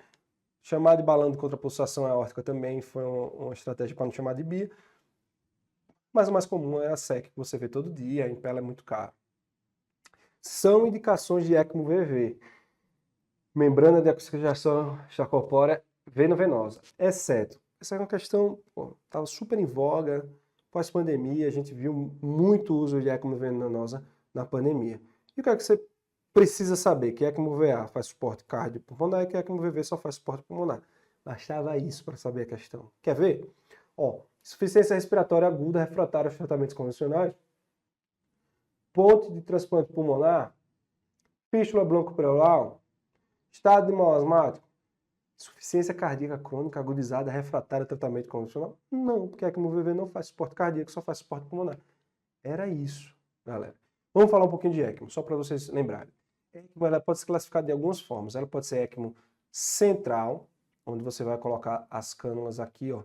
Chamar de balão de contrapulsação aórtica também foi uma estratégia para não chamar de BIA. Mas o mais comum é a SEC, que você vê todo dia, a Impella é muito caro. São indicações de ECMO VV. Membrana de oxigenação extracorpórea veno-venosa, exceto. Essa é uma questão, estava super em voga, pós-pandemia, a gente viu muito uso de ECMO venosa na pandemia. E o que é que você precisa saber? Que ECMO VA faz suporte cardiopulmonar e que ECMO VV só faz suporte pulmonar. Bastava isso para saber a questão. Quer ver? Ó, insuficiência respiratória aguda refratária aos tratamentos convencionais, ponte de transplante pulmonar, fístula broncopleural, estado de mal asmático, insuficiência cardíaca crônica agudizada refratária ao tratamento convencional? Não, porque a ECMO VV não faz suporte cardíaco, só faz suporte pulmonar. Era isso, galera. Vamos falar um pouquinho de ECMO, só para vocês lembrarem. A ECMO ela pode ser classificada de algumas formas. Ela pode ser ECMO central, onde você vai colocar as cânulas aqui, ó,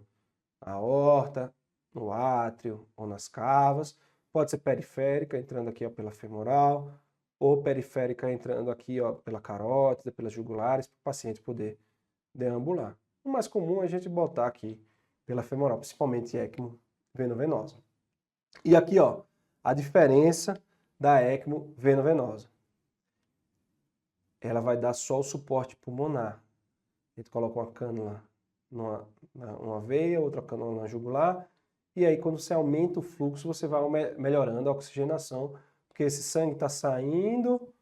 na aorta, no átrio ou nas cavas. Pode ser periférica, entrando aqui ó, pela femoral, ou periférica entrando aqui ó, pela carótida, pelas jugulares, para o paciente poder deambular. O mais comum é a gente botar aqui pela femoral, principalmente ECMO veno-venosa. E aqui ó, a diferença da ECMO veno-venosa. Ela vai dar só o suporte pulmonar. A gente coloca uma cânula numa veia, outra cânula na jugular, e aí quando você aumenta o fluxo, você vai melhorando a oxigenação, porque esse sangue está saindo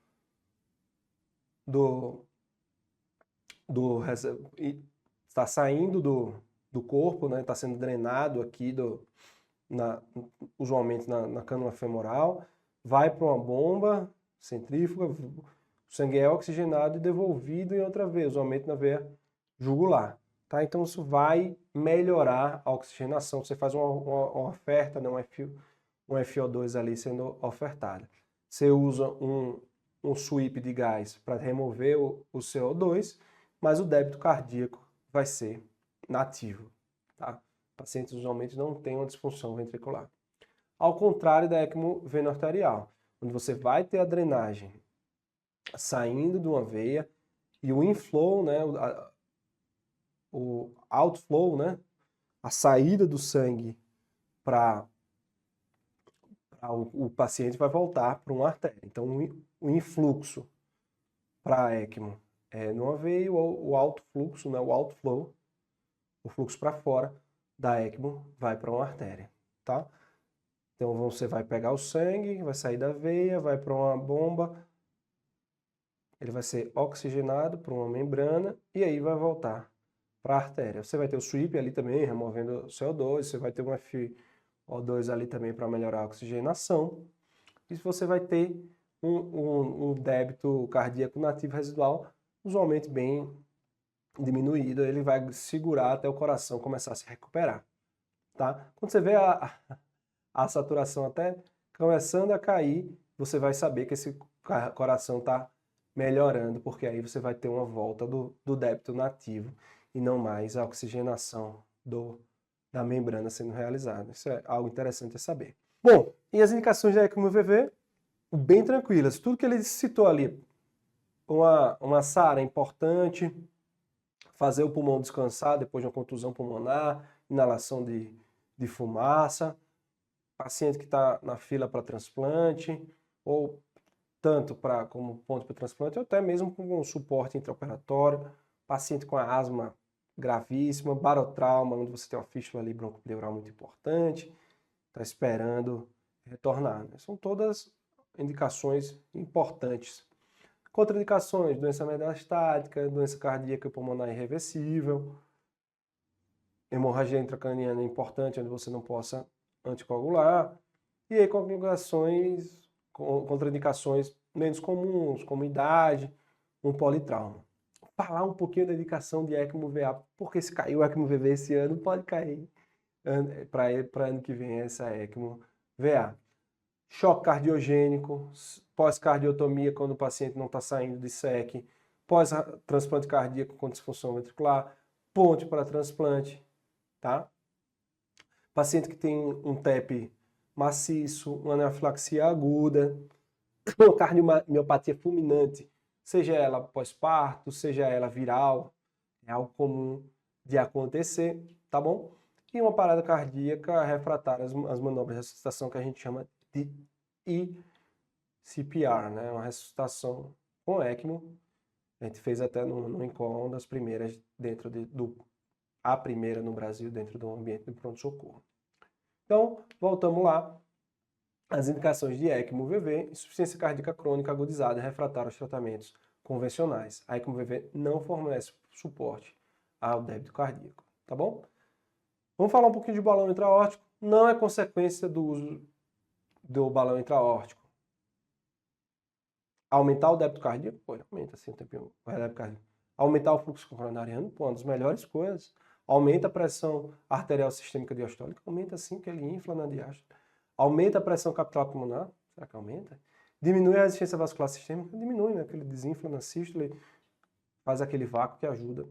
está saindo do corpo, né? Está sendo drenado aqui usualmente na cânula femoral, vai para uma bomba centrífuga, o sangue é oxigenado e devolvido em outra vez, usualmente na veia jugular. Tá? Então isso vai melhorar a oxigenação. Você faz uma oferta, né? um FO2 ali sendo ofertada. Você usa um sweep de gás para remover o CO2, mas o débito cardíaco vai ser nativo. Tá? Pacientes usualmente não têm uma disfunção ventricular. Ao contrário da ECMO veno-arterial, onde você vai ter a drenagem saindo de uma veia e o inflow, né, o outflow, né, a saída do sangue para o paciente vai voltar para uma artéria. Então, o influxo para a ECMO é numa veia, o alto fluxo, né, o outflow, o fluxo para fora da ECMO vai para uma artéria, tá? Então, você vai pegar o sangue, vai sair da veia, vai para uma bomba, ele vai ser oxigenado por uma membrana e aí vai voltar para a artéria. Você vai ter o sweep ali também, removendo o CO2, você vai ter um FO2 ali também para melhorar a oxigenação. E você vai ter um débito cardíaco nativo residual, usualmente bem diminuído, ele vai segurar até o coração começar a se recuperar, tá? Quando você vê a saturação até começando a cair, você vai saber que esse coração está melhorando, porque aí você vai ter uma volta do débito nativo e não mais a oxigenação da membrana sendo realizada. Isso é algo interessante a saber. Bom, e as indicações da ECMO VV? Bem tranquilas. Tudo que ele citou ali, uma SARA importante, fazer o pulmão descansar depois de uma contusão pulmonar, inalação de fumaça, paciente que está na fila para transplante, ou tanto como ponto para transplante, ou até mesmo com um suporte intraoperatório, paciente com asma gravíssima, barotrauma, onde você tem uma fístula ali broncopleural muito importante, está esperando retornar. Né? São todas indicações importantes. Contraindicações, doença metastática, doença cardíaca pulmonar irreversível, hemorragia intracraniana importante, onde você não possa anticoagular, e aí contraindicações menos comuns, como idade, um politrauma. Falar um pouquinho da indicação de ECMO VA, porque se caiu o ECMO VV esse ano, pode cair para ano que vem essa ECMO VA. Choque cardiogênico, pós-cardiotomia quando o paciente não está saindo de SEC, pós-transplante cardíaco com disfunção ventricular, ponte para transplante, tá? Paciente que tem um TEP maciço, uma anafilaxia aguda, uma cardiomiopatia fulminante, seja ela pós-parto, seja ela viral, é algo comum de acontecer, tá bom? E uma parada cardíaca refratária às manobras de ressuscitação que a gente chama de CPR, né? Uma ressuscitação com ECMO. A gente fez até no INCOL, uma das primeiras a primeira no Brasil dentro do ambiente de pronto-socorro. Então, voltamos lá. As indicações de ECMO VV, insuficiência cardíaca crônica agudizada e refratária aos tratamentos convencionais. A ECMO VV não fornece suporte ao débito cardíaco, tá bom? Vamos falar um pouquinho de balão intra-aórtico. Não é consequência do uso do balão intra-aórtico. Aumentar o débito cardíaco? Pô, aumenta sim o débito cardíaco. Aumentar o fluxo coronariano? Pô, uma das melhores coisas. Aumenta a pressão arterial sistêmica diastólica? Aumenta sim, que ele infla na diástole. Aumenta a pressão capilar pulmonar? Será que aumenta? Diminui a resistência vascular sistêmica? Diminui, né? Porque ele desinfla na sístole, faz aquele vácuo que ajuda.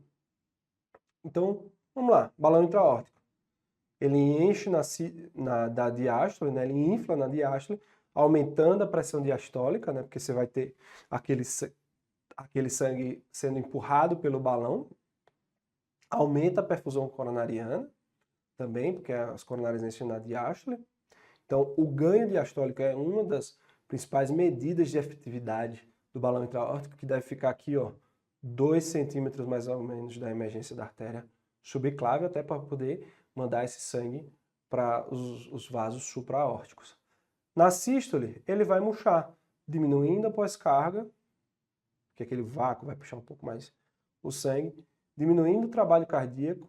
Então, vamos lá. Balão intra-aórtico. Ele enche da diástole, né? Ele infla na diástole, aumentando a pressão diastólica, né? Porque você vai ter aquele sangue sendo empurrado pelo balão. Aumenta a perfusão coronariana também, porque as coronárias enchem na diástole. Então, o ganho diastólico é uma das principais medidas de efetividade do balão intra-aórtico, que deve ficar aqui, ó, 2 centímetros mais ou menos da emergência da artéria subclávia, até para poder mandar esse sangue para os vasos supra-aórticos. Na sístole, ele vai murchar, diminuindo a pós-carga, que aquele vácuo vai puxar um pouco mais o sangue, diminuindo o trabalho cardíaco,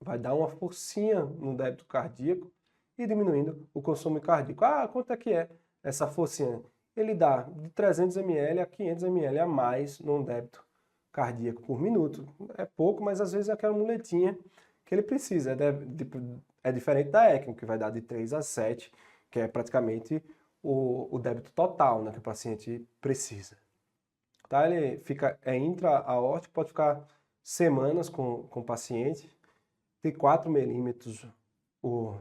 vai dar uma forcinha no débito cardíaco e diminuindo o consumo cardíaco. Ah, quanto é que é essa forcinha? Ele dá de 300 ml a 500 ml a mais no débito cardíaco por minuto. É pouco, mas às vezes é aquela muletinha que ele precisa. É diferente da ECMO, que vai dar de 3 a 7, que é praticamente o débito total, né, que o paciente precisa. Tá? Ele é intra-aórtico, pode ficar semanas com o paciente. Tem 4 milímetros o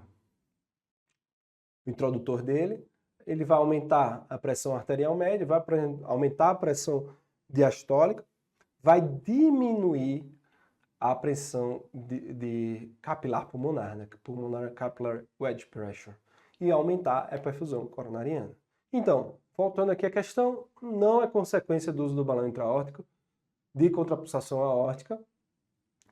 introdutor dele. Ele vai aumentar a pressão arterial média, vai aumentar a pressão diastólica, vai diminuir a pressão de capilar pulmonar, né? Pulmonar capillary wedge pressure, e aumentar a perfusão coronariana. Então, voltando aqui à questão, não é consequência do uso do balão intra-aórtico de contrapulsação aórtica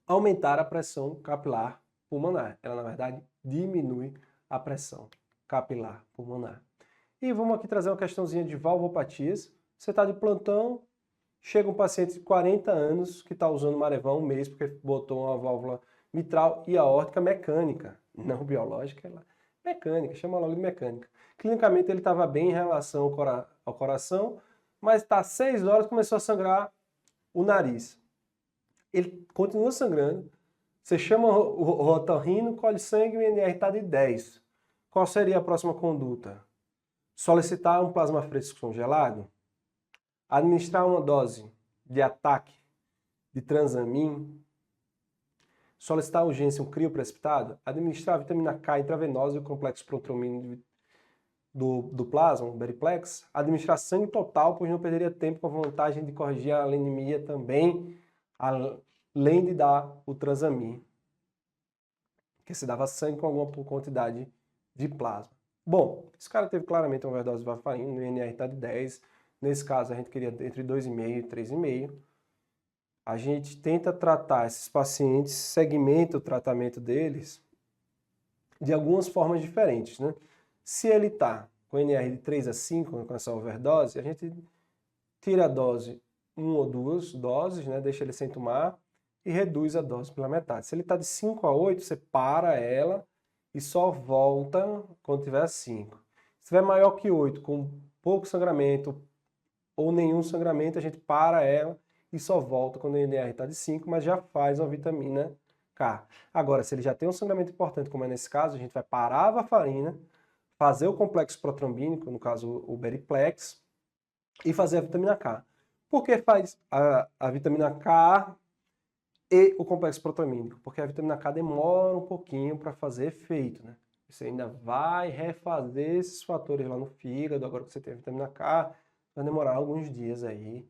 aumentar a pressão capilar pulmonar. Ela, na verdade, diminui a pressão capilar pulmonar. E vamos aqui trazer uma questãozinha de valvopatias. Você está de plantão, Chega um paciente de 40 anos que está usando Marevão um mês porque botou uma válvula mitral e aórtica mecânica, não biológica, ela mecânica, chama logo de mecânica. Clinicamente ele estava bem em relação ao coração, mas está 6 horas começou a sangrar o nariz. Ele continua sangrando, você chama o otorrino, colhe sangue e o INR está de 10. Qual seria a próxima conduta? Solicitar um plasma fresco congelado? Administrar uma dose de ataque de transamin? Solicitar urgência um crio precipitado? Administrar a vitamina K intravenosa e o complexo protromínio do plasma, o Beriplex? Administrar sangue total, pois não perderia tempo com a vantagem de corrigir a anemia também, além de dar o transamin, que se dava sangue com alguma quantidade de plasma. Bom, esse cara teve claramente uma overdose de varfarina, no INR está de 10. Nesse caso, a gente queria entre 2,5 e 3,5. A gente tenta tratar esses pacientes, segmenta o tratamento deles de algumas formas diferentes, né? Se ele está com INR de 3 a 5, com essa overdose, a gente tira a dose 1 ou 2 doses, né? Deixa ele sem tomar e reduz a dose pela metade. Se ele está de 5 a 8, você para ela e só volta quando tiver 5. Se tiver maior que 8, com pouco sangramento ou nenhum sangramento, a gente para ela e só volta quando o INR está de 5, mas já faz uma vitamina K. Agora, se ele já tem um sangramento importante, como é nesse caso, a gente vai parar a varfarina, fazer o complexo protrombínico, no caso o Beriplex, e fazer a vitamina K. Por que faz a vitamina K e o complexo protrombínico? Porque a vitamina K demora um pouquinho para fazer efeito, né? Você ainda vai refazer esses fatores lá no fígado, agora que você tem a vitamina K, vai demorar alguns dias aí,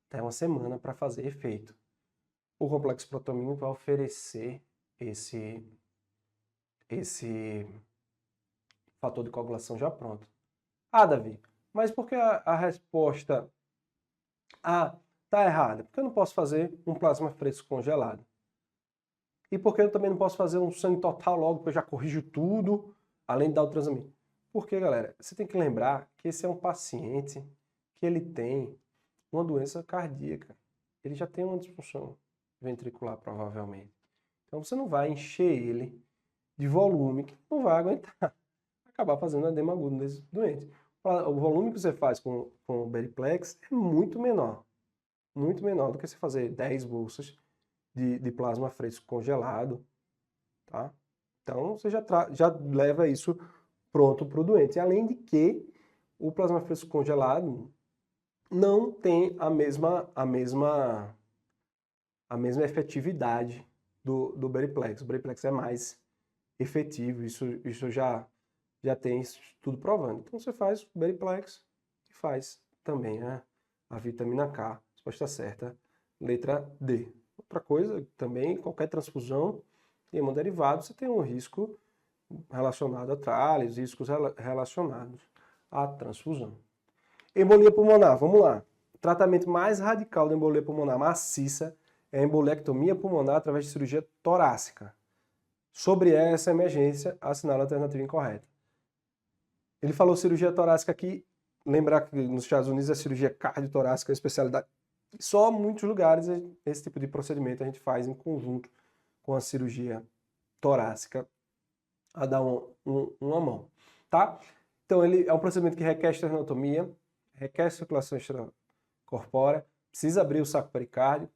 até uma semana para fazer efeito. O complexo protomínico vai oferecer esse fator de coagulação já pronto. Ah, Davi, mas por que a resposta A está errada? Porque eu não posso fazer um plasma fresco congelado. E por que eu também não posso fazer um sangue total logo, porque eu já corrijo tudo, além de dar o transamin? Porque, galera, você tem que lembrar que esse é um paciente que ele tem uma doença cardíaca. Ele já tem uma disfunção ventricular, provavelmente. Então você não vai encher ele de volume que não vai aguentar. Acabar fazendo edema agudo nesse doente. O volume que você faz com o Beriplex é muito menor do que você fazer 10 bolsas de plasma fresco congelado, tá? Então você já leva isso pronto para o doente. Além de que o plasma fresco congelado não tem a mesma efetividade do Beriplex. O Beriplex é mais efetivo, isso já tem estudo provando. Então você faz o Beriplex e faz também a vitamina K. Resposta certa, letra D. Outra coisa, também, qualquer transfusão de hemoderivado, você tem um risco relacionado a trálise, riscos relacionados à transfusão. Embolia pulmonar, vamos lá. O tratamento mais radical da embolia pulmonar maciça é a embolectomia pulmonar através de cirurgia torácica. Sobre essa emergência, assinala a alternativa incorreta. Ele falou cirurgia torácica aqui, lembrar que nos Estados Unidos a cirurgia cardiotorácica é uma especialidade. Só em muitos lugares esse tipo de procedimento a gente faz em conjunto com a cirurgia torácica a dar uma mão, tá? Então ele é um procedimento que requer esternotomia, requer circulação extracorpórea, precisa abrir o saco pericárdio,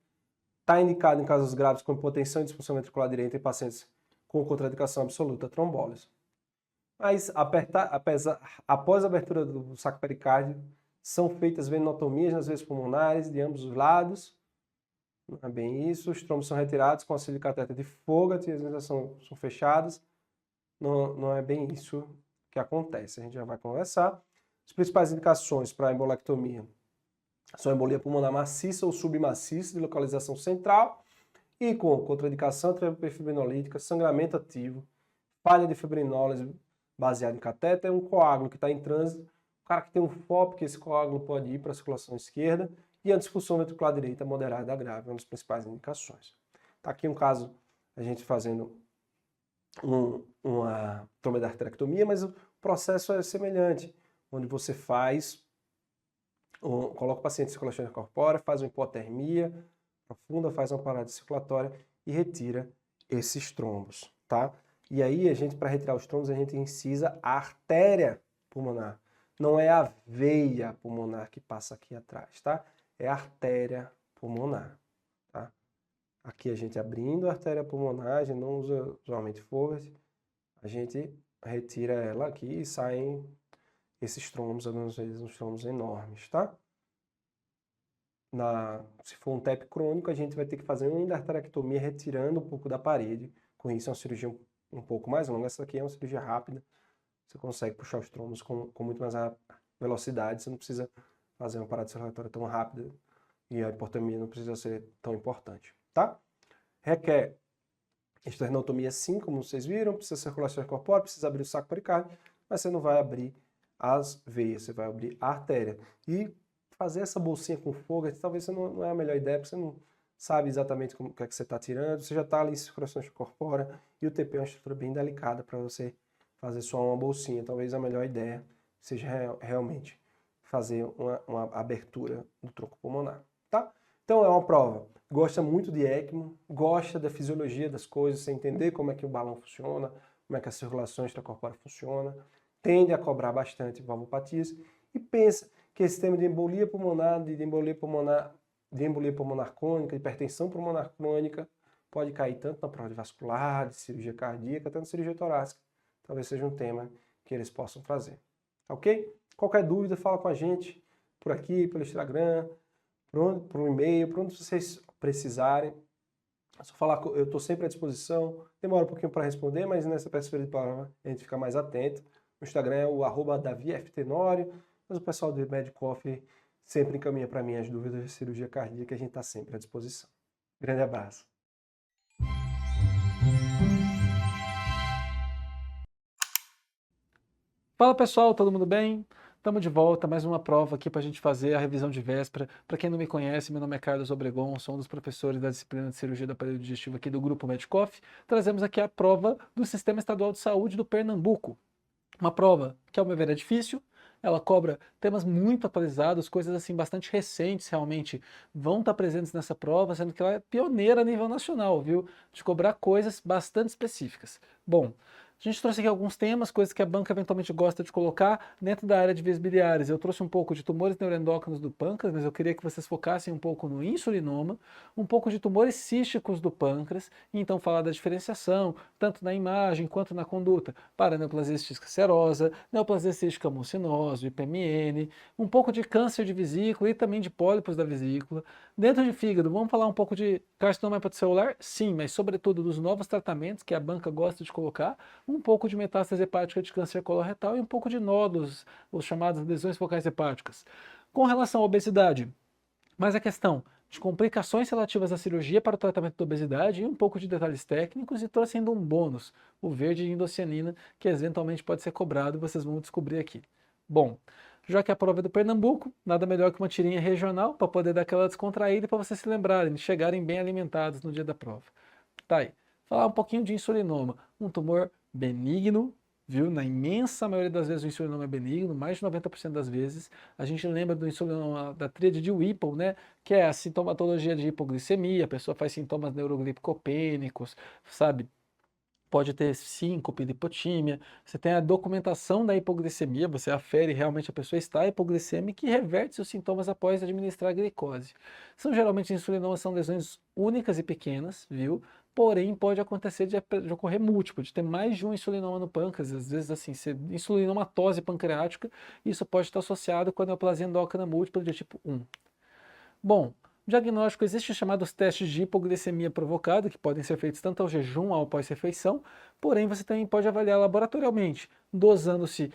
está indicado em casos graves com hipotensão e disfunção ventricular direita em pacientes com contraindicação absoluta, trombólise. Mas após a abertura do saco pericárdio, são feitas venotomias nas veias pulmonares de ambos os lados. Não é bem isso. Os trombos são retirados com auxílio de catéter de Fogarty, as veias são fechadas. Não é bem isso que acontece. A gente já vai conversar. As principais indicações para a embolectomia são embolia pulmonar maciça ou submaciça de localização central e com contraindicação antiperfibrinolítica, sangramento ativo, falha de fibrinólise baseada em catéter, um coágulo que está em trânsito, o cara que tem um FOP, que esse coágulo pode ir para a circulação esquerda, e a disfunção ventricular direita moderada a grave, uma das principais indicações. Está aqui um caso, a gente fazendo uma trombodarterectomia, mas o processo é semelhante, onde você faz coloca o paciente em circulação corpórea, faz uma hipotermia profunda, faz uma parada circulatória e retira esses trombos, tá? E aí, para retirar os trombos, a gente incisa a artéria pulmonar. Não é a veia pulmonar que passa aqui atrás, tá? É a artéria pulmonar, tá? Aqui a gente abrindo a artéria pulmonar, a gente não usa usualmente Fogarty, a gente retira ela aqui e saem esses trombos, algumas vezes uns trombos enormes, tá? Se for um TEP crônico, a gente vai ter que fazer uma endarterectomia retirando um pouco da parede. Com isso, é uma cirurgia um pouco mais longa. Essa aqui é uma cirurgia rápida. Você consegue puxar os trombos com muito mais velocidade. Você não precisa fazer uma parada circulatória tão rápida. E a hipotermia não precisa ser tão importante, tá? Requer esternotomia sim, como vocês viram. Precisa circulação corpórea, precisa abrir o saco pericárdio. Mas você não vai abrir as veias, você vai abrir a artéria. E fazer essa bolsinha com Fogarty talvez você não é a melhor ideia, porque você não sabe exatamente o que é que você está tirando, você já está ali em circulação corpórea e o TP é uma estrutura bem delicada para você fazer só uma bolsinha. Talvez a melhor ideia seja realmente fazer uma abertura do tronco pulmonar, tá? Então é uma prova, gosta muito de ECMO, gosta da fisiologia das coisas, você entender como é que o balão funciona, como é que a circulação extracorpórea funciona, tende a cobrar bastante valvopatias e pensa que esse tema de embolia pulmonar, de embolia pulmonar crônica, hipertensão pulmonar crônica, pode cair tanto na prova de vascular, de cirurgia cardíaca, tanto na cirurgia torácica. Talvez seja um tema que eles possam fazer. Ok? Qualquer dúvida, fala com a gente por aqui, pelo Instagram, por e-mail, por onde vocês precisarem. É só falar, eu estou sempre à disposição. Demora um pouquinho para responder, mas nessa perspectiva de palavra a gente fica mais atento. O Instagram é o @DaviFTenório. Mas o pessoal do MedCoff sempre encaminha para mim as dúvidas de cirurgia cardíaca, a gente está sempre à disposição. Grande abraço. Fala pessoal, todo mundo bem? Estamos de volta, mais uma prova aqui para a gente fazer a revisão de véspera. Para quem não me conhece, meu nome é Carlos Obregon, sou um dos professores da disciplina de cirurgia do aparelho digestivo aqui do Grupo MedCoff. Trazemos aqui a prova do Sistema Estadual de Saúde do Pernambuco. Uma prova que, ao meu ver, é difícil. Ela cobra temas muito atualizados, coisas assim bastante recentes realmente vão estar presentes nessa prova, sendo que ela é pioneira a nível nacional, viu? De cobrar coisas bastante específicas. Bom, a gente trouxe aqui alguns temas, coisas que a banca eventualmente gosta de colocar dentro da área de vias biliares. Eu trouxe um pouco de tumores neuroendócrinos do pâncreas, mas eu queria que vocês focassem um pouco no insulinoma, um pouco de tumores císticos do pâncreas, e então falar da diferenciação, tanto na imagem quanto na conduta, para neoplasia cística serosa, neoplasia cística mucinosa, IPMN, um pouco de câncer de vesícula e também de pólipos da vesícula. Dentro de fígado, vamos falar um pouco de carcinoma hepatocelular? Sim, mas sobretudo dos novos tratamentos que a banca gosta de colocar, um pouco de metástase hepática de câncer coloretal e um pouco de nódulos, os chamados lesões focais hepáticas. Com relação à obesidade, mas a questão de complicações relativas à cirurgia para o tratamento da obesidade e um pouco de detalhes técnicos e trouxe ainda um bônus, o verde de indocianina, que eventualmente pode ser cobrado e vocês vão descobrir aqui. Bom, já que a prova é do Pernambuco, nada melhor que uma tirinha regional para poder dar aquela descontraída e para vocês se lembrarem, chegarem bem alimentados no dia da prova. Tá aí. Falar um pouquinho de insulinoma, um tumor benigno, viu? Na imensa maioria das vezes o insulinoma é benigno, mais de 90% das vezes. A gente lembra do insulinoma da tríade de Whipple, né? Que é a sintomatologia de hipoglicemia, a pessoa faz sintomas neuroglicopênicos, sabe? Pode ter síncope, lipotímia, você tem a documentação da hipoglicemia, você afere realmente a pessoa está hipoglicêmica e reverte os sintomas após administrar a glicose. São geralmente insulinomas, são lesões únicas e pequenas, viu? Porém, pode acontecer de ocorrer múltiplo, de ter mais de um insulinoma no pâncreas, às vezes assim, ser insulinomatose pancreática, isso pode estar associado com a neoplasia endócrina múltipla de tipo 1. Bom, diagnóstico, existem chamados testes de hipoglicemia provocada, que podem ser feitos tanto ao jejum ou após refeição, porém você também pode avaliar laboratorialmente, dosando-se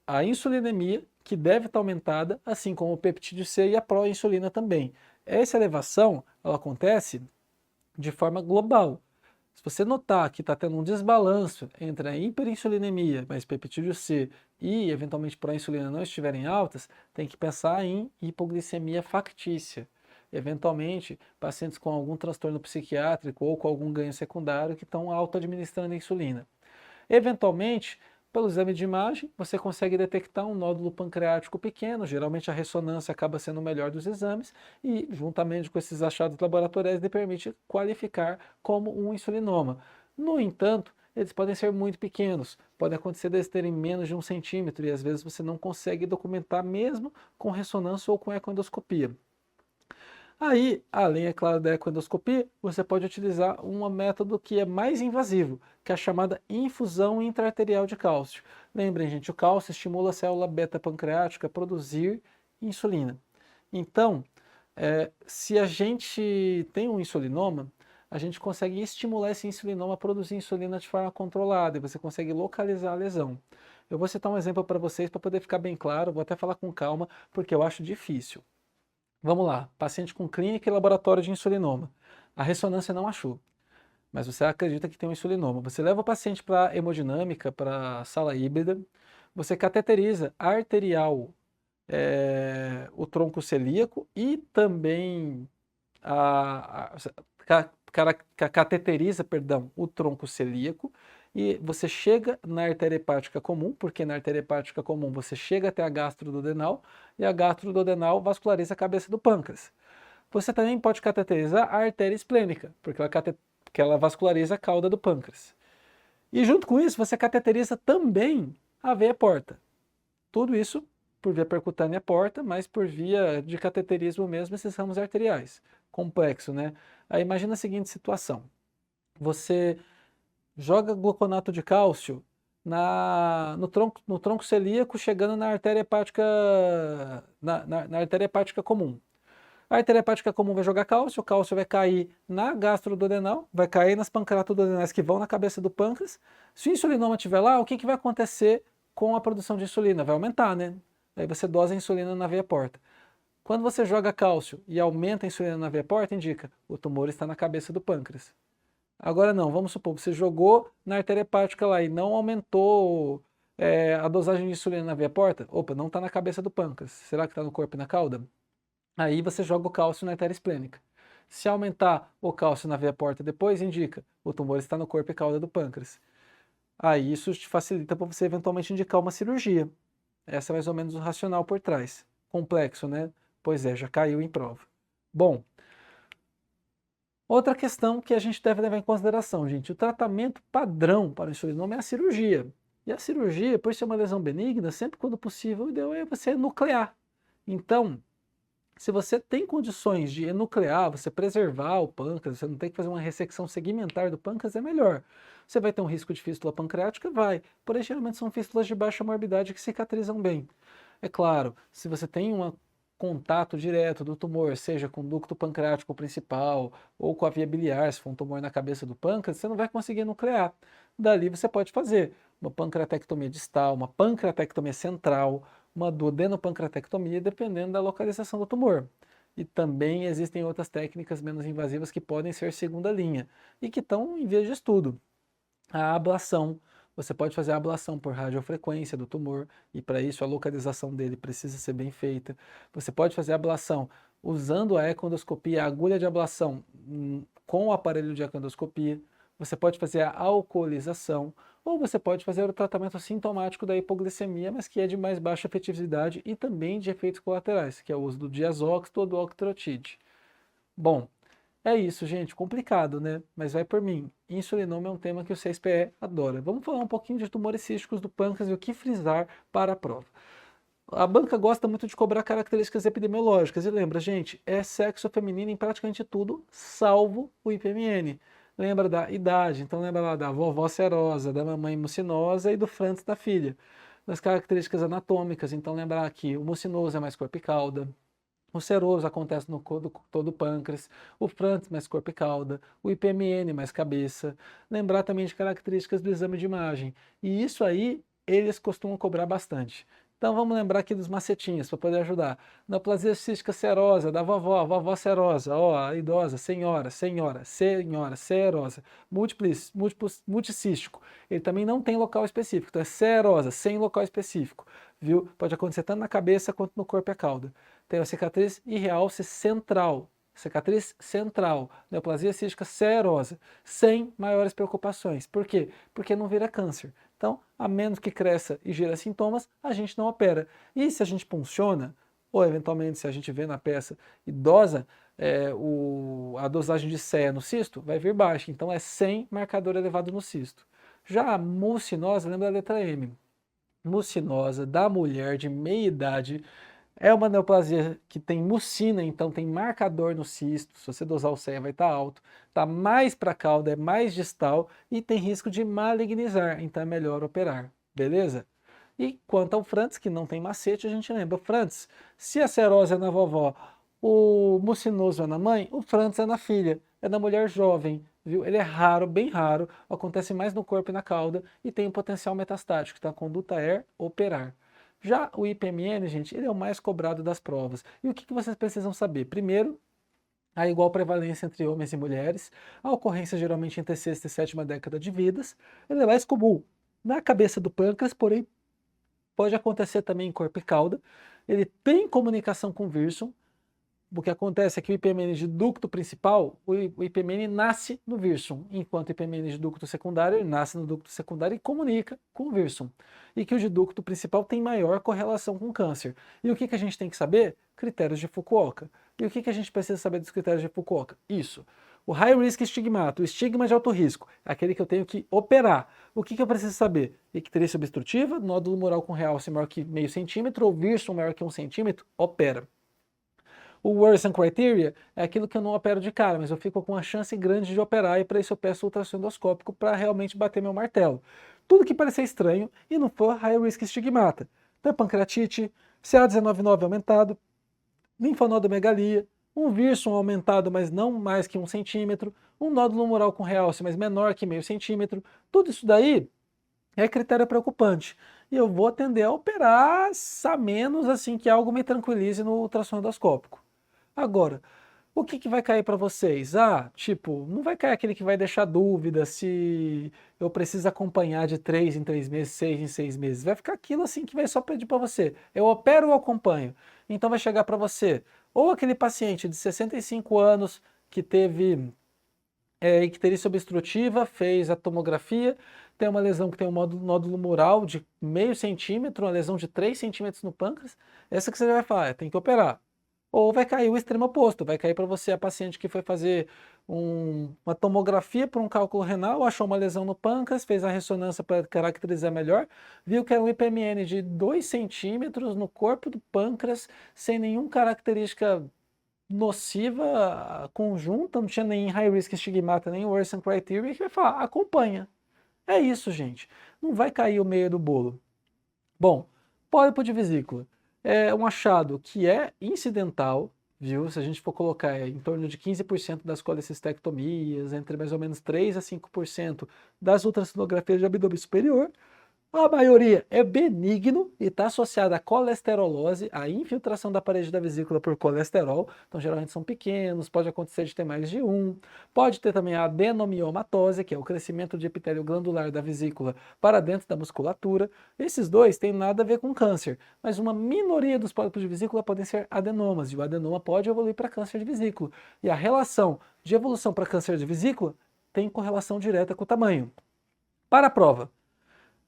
a insulinemia, que deve estar aumentada, assim como o peptídeo C e a proinsulina também. Essa elevação, ela acontece de forma global. Se você notar que está tendo um desbalanço entre a hiperinsulinemia, mas peptídeo C e eventualmente proinsulina não estiverem altas, tem que pensar em hipoglicemia factícia. Eventualmente, pacientes com algum transtorno psiquiátrico ou com algum ganho secundário que estão auto-administrando insulina. Eventualmente, Pelo exame de imagem, você consegue detectar um nódulo pancreático pequeno, geralmente a ressonância acaba sendo o melhor dos exames, e juntamente com esses achados laboratoriais, ele permite qualificar como um insulinoma. No entanto, eles podem ser muito pequenos, pode acontecer deles terem menos de 1 centímetro, e às vezes você não consegue documentar mesmo com ressonância ou com ecoendoscopia. Aí, além, é claro, da ecoendoscopia, você pode utilizar um método que é mais invasivo, que é a chamada infusão intraarterial de cálcio. Lembrem, gente, o cálcio estimula a célula beta-pancreática a produzir insulina. Então, se a gente tem um insulinoma, a gente consegue estimular esse insulinoma a produzir insulina de forma controlada e você consegue localizar a lesão. Eu vou citar um exemplo para vocês para poder ficar bem claro, vou até falar com calma, porque eu acho difícil. Vamos lá, paciente com clínica e laboratório de insulinoma. A ressonância não achou, mas você acredita que tem um insulinoma. Você leva o paciente para a hemodinâmica, para a sala híbrida, você cateteriza arterial o tronco celíaco e também cateteriza, perdão, o tronco celíaco, e você chega na artéria hepática comum, porque na artéria hepática comum você chega até a gastroduodenal, e a gastroduodenal vasculariza a cabeça do pâncreas. Você também pode cateterizar a artéria esplênica, porque ela vasculariza a cauda do pâncreas. E junto com isso, você cateteriza também a veia porta. Tudo isso por via percutânea porta, mas por via de cateterismo mesmo, esses ramos arteriais. Complexo, né? Aí imagina a seguinte situação. Você joga gluconato de cálcio no tronco celíaco, chegando na artéria hepática, na artéria hepática comum. A artéria hepática comum vai jogar cálcio, o cálcio vai cair na gastroduodenal, vai cair nas pancreatoduodenais que vão na cabeça do pâncreas. Se o insulinoma estiver lá, o que vai acontecer com a produção de insulina? Vai aumentar, né? Aí você dosa a insulina na veia porta. Quando você joga cálcio e aumenta a insulina na veia porta, indica o tumor está na cabeça do pâncreas. Agora não, vamos supor, você jogou na artéria hepática lá e não aumentou a dosagem de insulina na veia porta. Opa, não está na cabeça do pâncreas. Será que está no corpo e na cauda? Aí você joga o cálcio na artéria esplênica. Se aumentar o cálcio na veia porta depois, indica o tumor está no corpo e cauda do pâncreas. Aí isso te facilita para você eventualmente indicar uma cirurgia. Essa é mais ou menos o racional por trás. Complexo, né? Pois é, já caiu em prova. Bom, outra questão que a gente deve levar em consideração, gente, o tratamento padrão para o insulinoma é a cirurgia. E a cirurgia, por ser uma lesão benigna, sempre quando possível, o ideal é você enuclear. Então, se você tem condições de enuclear, você preservar o pâncreas, você não tem que fazer uma ressecção segmentar do pâncreas, é melhor. Você vai ter um risco de fístula pancreática? Vai. Porém, geralmente são fístulas de baixa morbidade que cicatrizam bem. É claro, se você tem um contato direto do tumor, seja com o ducto pancreático principal ou com a via biliar, se for um tumor na cabeça do pâncreas, você não vai conseguir enuclear. Dali você pode fazer uma pancreatectomia distal, uma pancreatectomia central, uma duodenopancreatectomia, dependendo da localização do tumor. E também existem outras técnicas menos invasivas que podem ser segunda linha e que estão em vias de estudo. A ablação. Você pode fazer a ablação por radiofrequência do tumor e para isso a localização dele precisa ser bem feita. Você pode fazer a ablação usando a ecoendoscopia, a agulha de ablação com o aparelho de ecoendoscopia. Você pode fazer a alcoolização ou você pode fazer o tratamento sintomático da hipoglicemia, mas que é de mais baixa efetividade e também de efeitos colaterais, que é o uso do diazóxito ou do octreotide. Bom, é isso, gente. Complicado, né? Mas vai por mim. Insulinoma é um tema que o CSPE adora. Vamos falar um pouquinho de tumores císticos do pâncreas e o que frisar para a prova. A banca gosta muito de cobrar características epidemiológicas. E lembra, gente, é sexo feminino em praticamente tudo, salvo o IPMN. Lembra da idade, então lembra lá da vovó serosa, da mamãe mucinosa e do Francis da filha. Das características anatômicas, então lembrar que o mucinoso é mais corpo e cauda, o seroso acontece no todo o pâncreas, o Francis mais corpo e cauda, o IPMN mais cabeça. Lembrar também de características do exame de imagem. E isso aí eles costumam cobrar bastante. Então vamos lembrar aqui dos macetinhos para poder ajudar. Neoplasia cística serosa da vovó, vovó serosa, ó, a idosa, senhora, serosa, multicístico. Ele também não tem local específico, então é serosa, sem local específico, viu? Pode acontecer tanto na cabeça quanto no corpo e a cauda. Tem a cicatriz irrealce central, neoplasia cística serosa, sem maiores preocupações. Por quê? Porque não vira câncer. Então, a menos que cresça e gere sintomas, a gente não opera. E se a gente punciona, ou eventualmente se a gente vê na peça idosa, a dosagem de CEA no cisto vai vir baixa, então é sem marcador elevado no cisto. Já a mucinosa, lembra da letra M, mucinosa da mulher de meia idade, é uma neoplasia que tem mucina, então tem marcador no cisto, se você dosar o CEA vai estar alto, está mais para a cauda, é mais distal e tem risco de malignizar, então é melhor operar, beleza? E quanto ao Frantz, que não tem macete, a gente lembra, Frantz, se a serose é na vovó, o mucinoso é na mãe, o Frantz é na filha, é na mulher jovem, viu? Ele é raro, bem raro, acontece mais no corpo e na cauda e tem um potencial metastático, então a conduta é operar. Já o IPMN, gente, ele é o mais cobrado das provas. E o que vocês precisam saber? Primeiro, a igual prevalência entre homens e mulheres, a ocorrência geralmente entre a sexta e sétima década de vidas, ele é mais comum na cabeça do pâncreas, porém pode acontecer também em corpo e cauda. Ele tem comunicação com o Wirsum. O que acontece é que o IPMN de ducto principal, o IPMN nasce no Wirsum, enquanto o IPMN de ducto secundário, ele nasce no ducto secundário e comunica com o Wirsum. E que o de ducto principal tem maior correlação com o câncer. E o que a gente tem que saber? Critérios de Fukuoka. E o que a gente precisa saber dos critérios de Fukuoka? Isso. O high risk stigmata, o estigma de alto risco, aquele que eu tenho que operar. O que eu preciso saber? Icterícia obstrutiva, nódulo mural com realce maior que meio centímetro, ou Wirsum maior que 1 centímetro, opera. O worsen criteria é aquilo que eu não opero de cara, mas eu fico com uma chance grande de operar e para isso eu peço ultrassom endoscópico para realmente bater meu martelo. Tudo que parecer estranho e não for high risk stigmata. Então, pancreatite, CA19-9 aumentado, linfonodomegalia, um Wirsum aumentado, mas não mais que 1 centímetro, um nódulo mural com realce, mas menor que meio centímetro, tudo isso daí é critério preocupante. E eu vou tender a operar a menos assim que algo me tranquilize no ultrassom endoscópico. Agora, o que vai cair para vocês? Não vai cair aquele que vai deixar dúvida se eu preciso acompanhar de 3 em 3 meses, 6 em 6 meses. Vai ficar aquilo assim que vai só pedir para você. Eu opero ou acompanho? Então vai chegar para você, ou aquele paciente de 65 anos que teve icterícia obstrutiva, fez a tomografia, tem uma lesão que tem um nódulo mural de meio centímetro, uma lesão de 3 centímetros no pâncreas, essa que você vai falar, tem que operar. Ou vai cair o extremo oposto, vai cair para você a paciente que foi fazer uma tomografia por um cálculo renal, achou uma lesão no pâncreas, fez a ressonância para caracterizar melhor, viu que era um IPMN de 2 centímetros no corpo do pâncreas, sem nenhuma característica nociva conjunta, não tinha nem high risk stigmata, nem worsen criteria, que vai falar, acompanha. É isso, gente. Não vai cair o meio do bolo. Bom, pólipo de vesícula é um achado que é incidental, viu? Se a gente for colocar em torno de 15% das colecistectomias, entre mais ou menos 3 a 5% das ultrassonografias de abdômen superior, a maioria é benigno e está associada à colesterolose, à infiltração da parede da vesícula por colesterol. Então, geralmente são pequenos, pode acontecer de ter mais de um. Pode ter também a adenomiomatose, que é o crescimento de epitélio glandular da vesícula para dentro da musculatura. Esses dois têm nada a ver com câncer, mas uma minoria dos pólipos de vesícula podem ser adenomas, e o adenoma pode evoluir para câncer de vesícula. E a relação de evolução para câncer de vesícula tem correlação direta com o tamanho. Para a prova,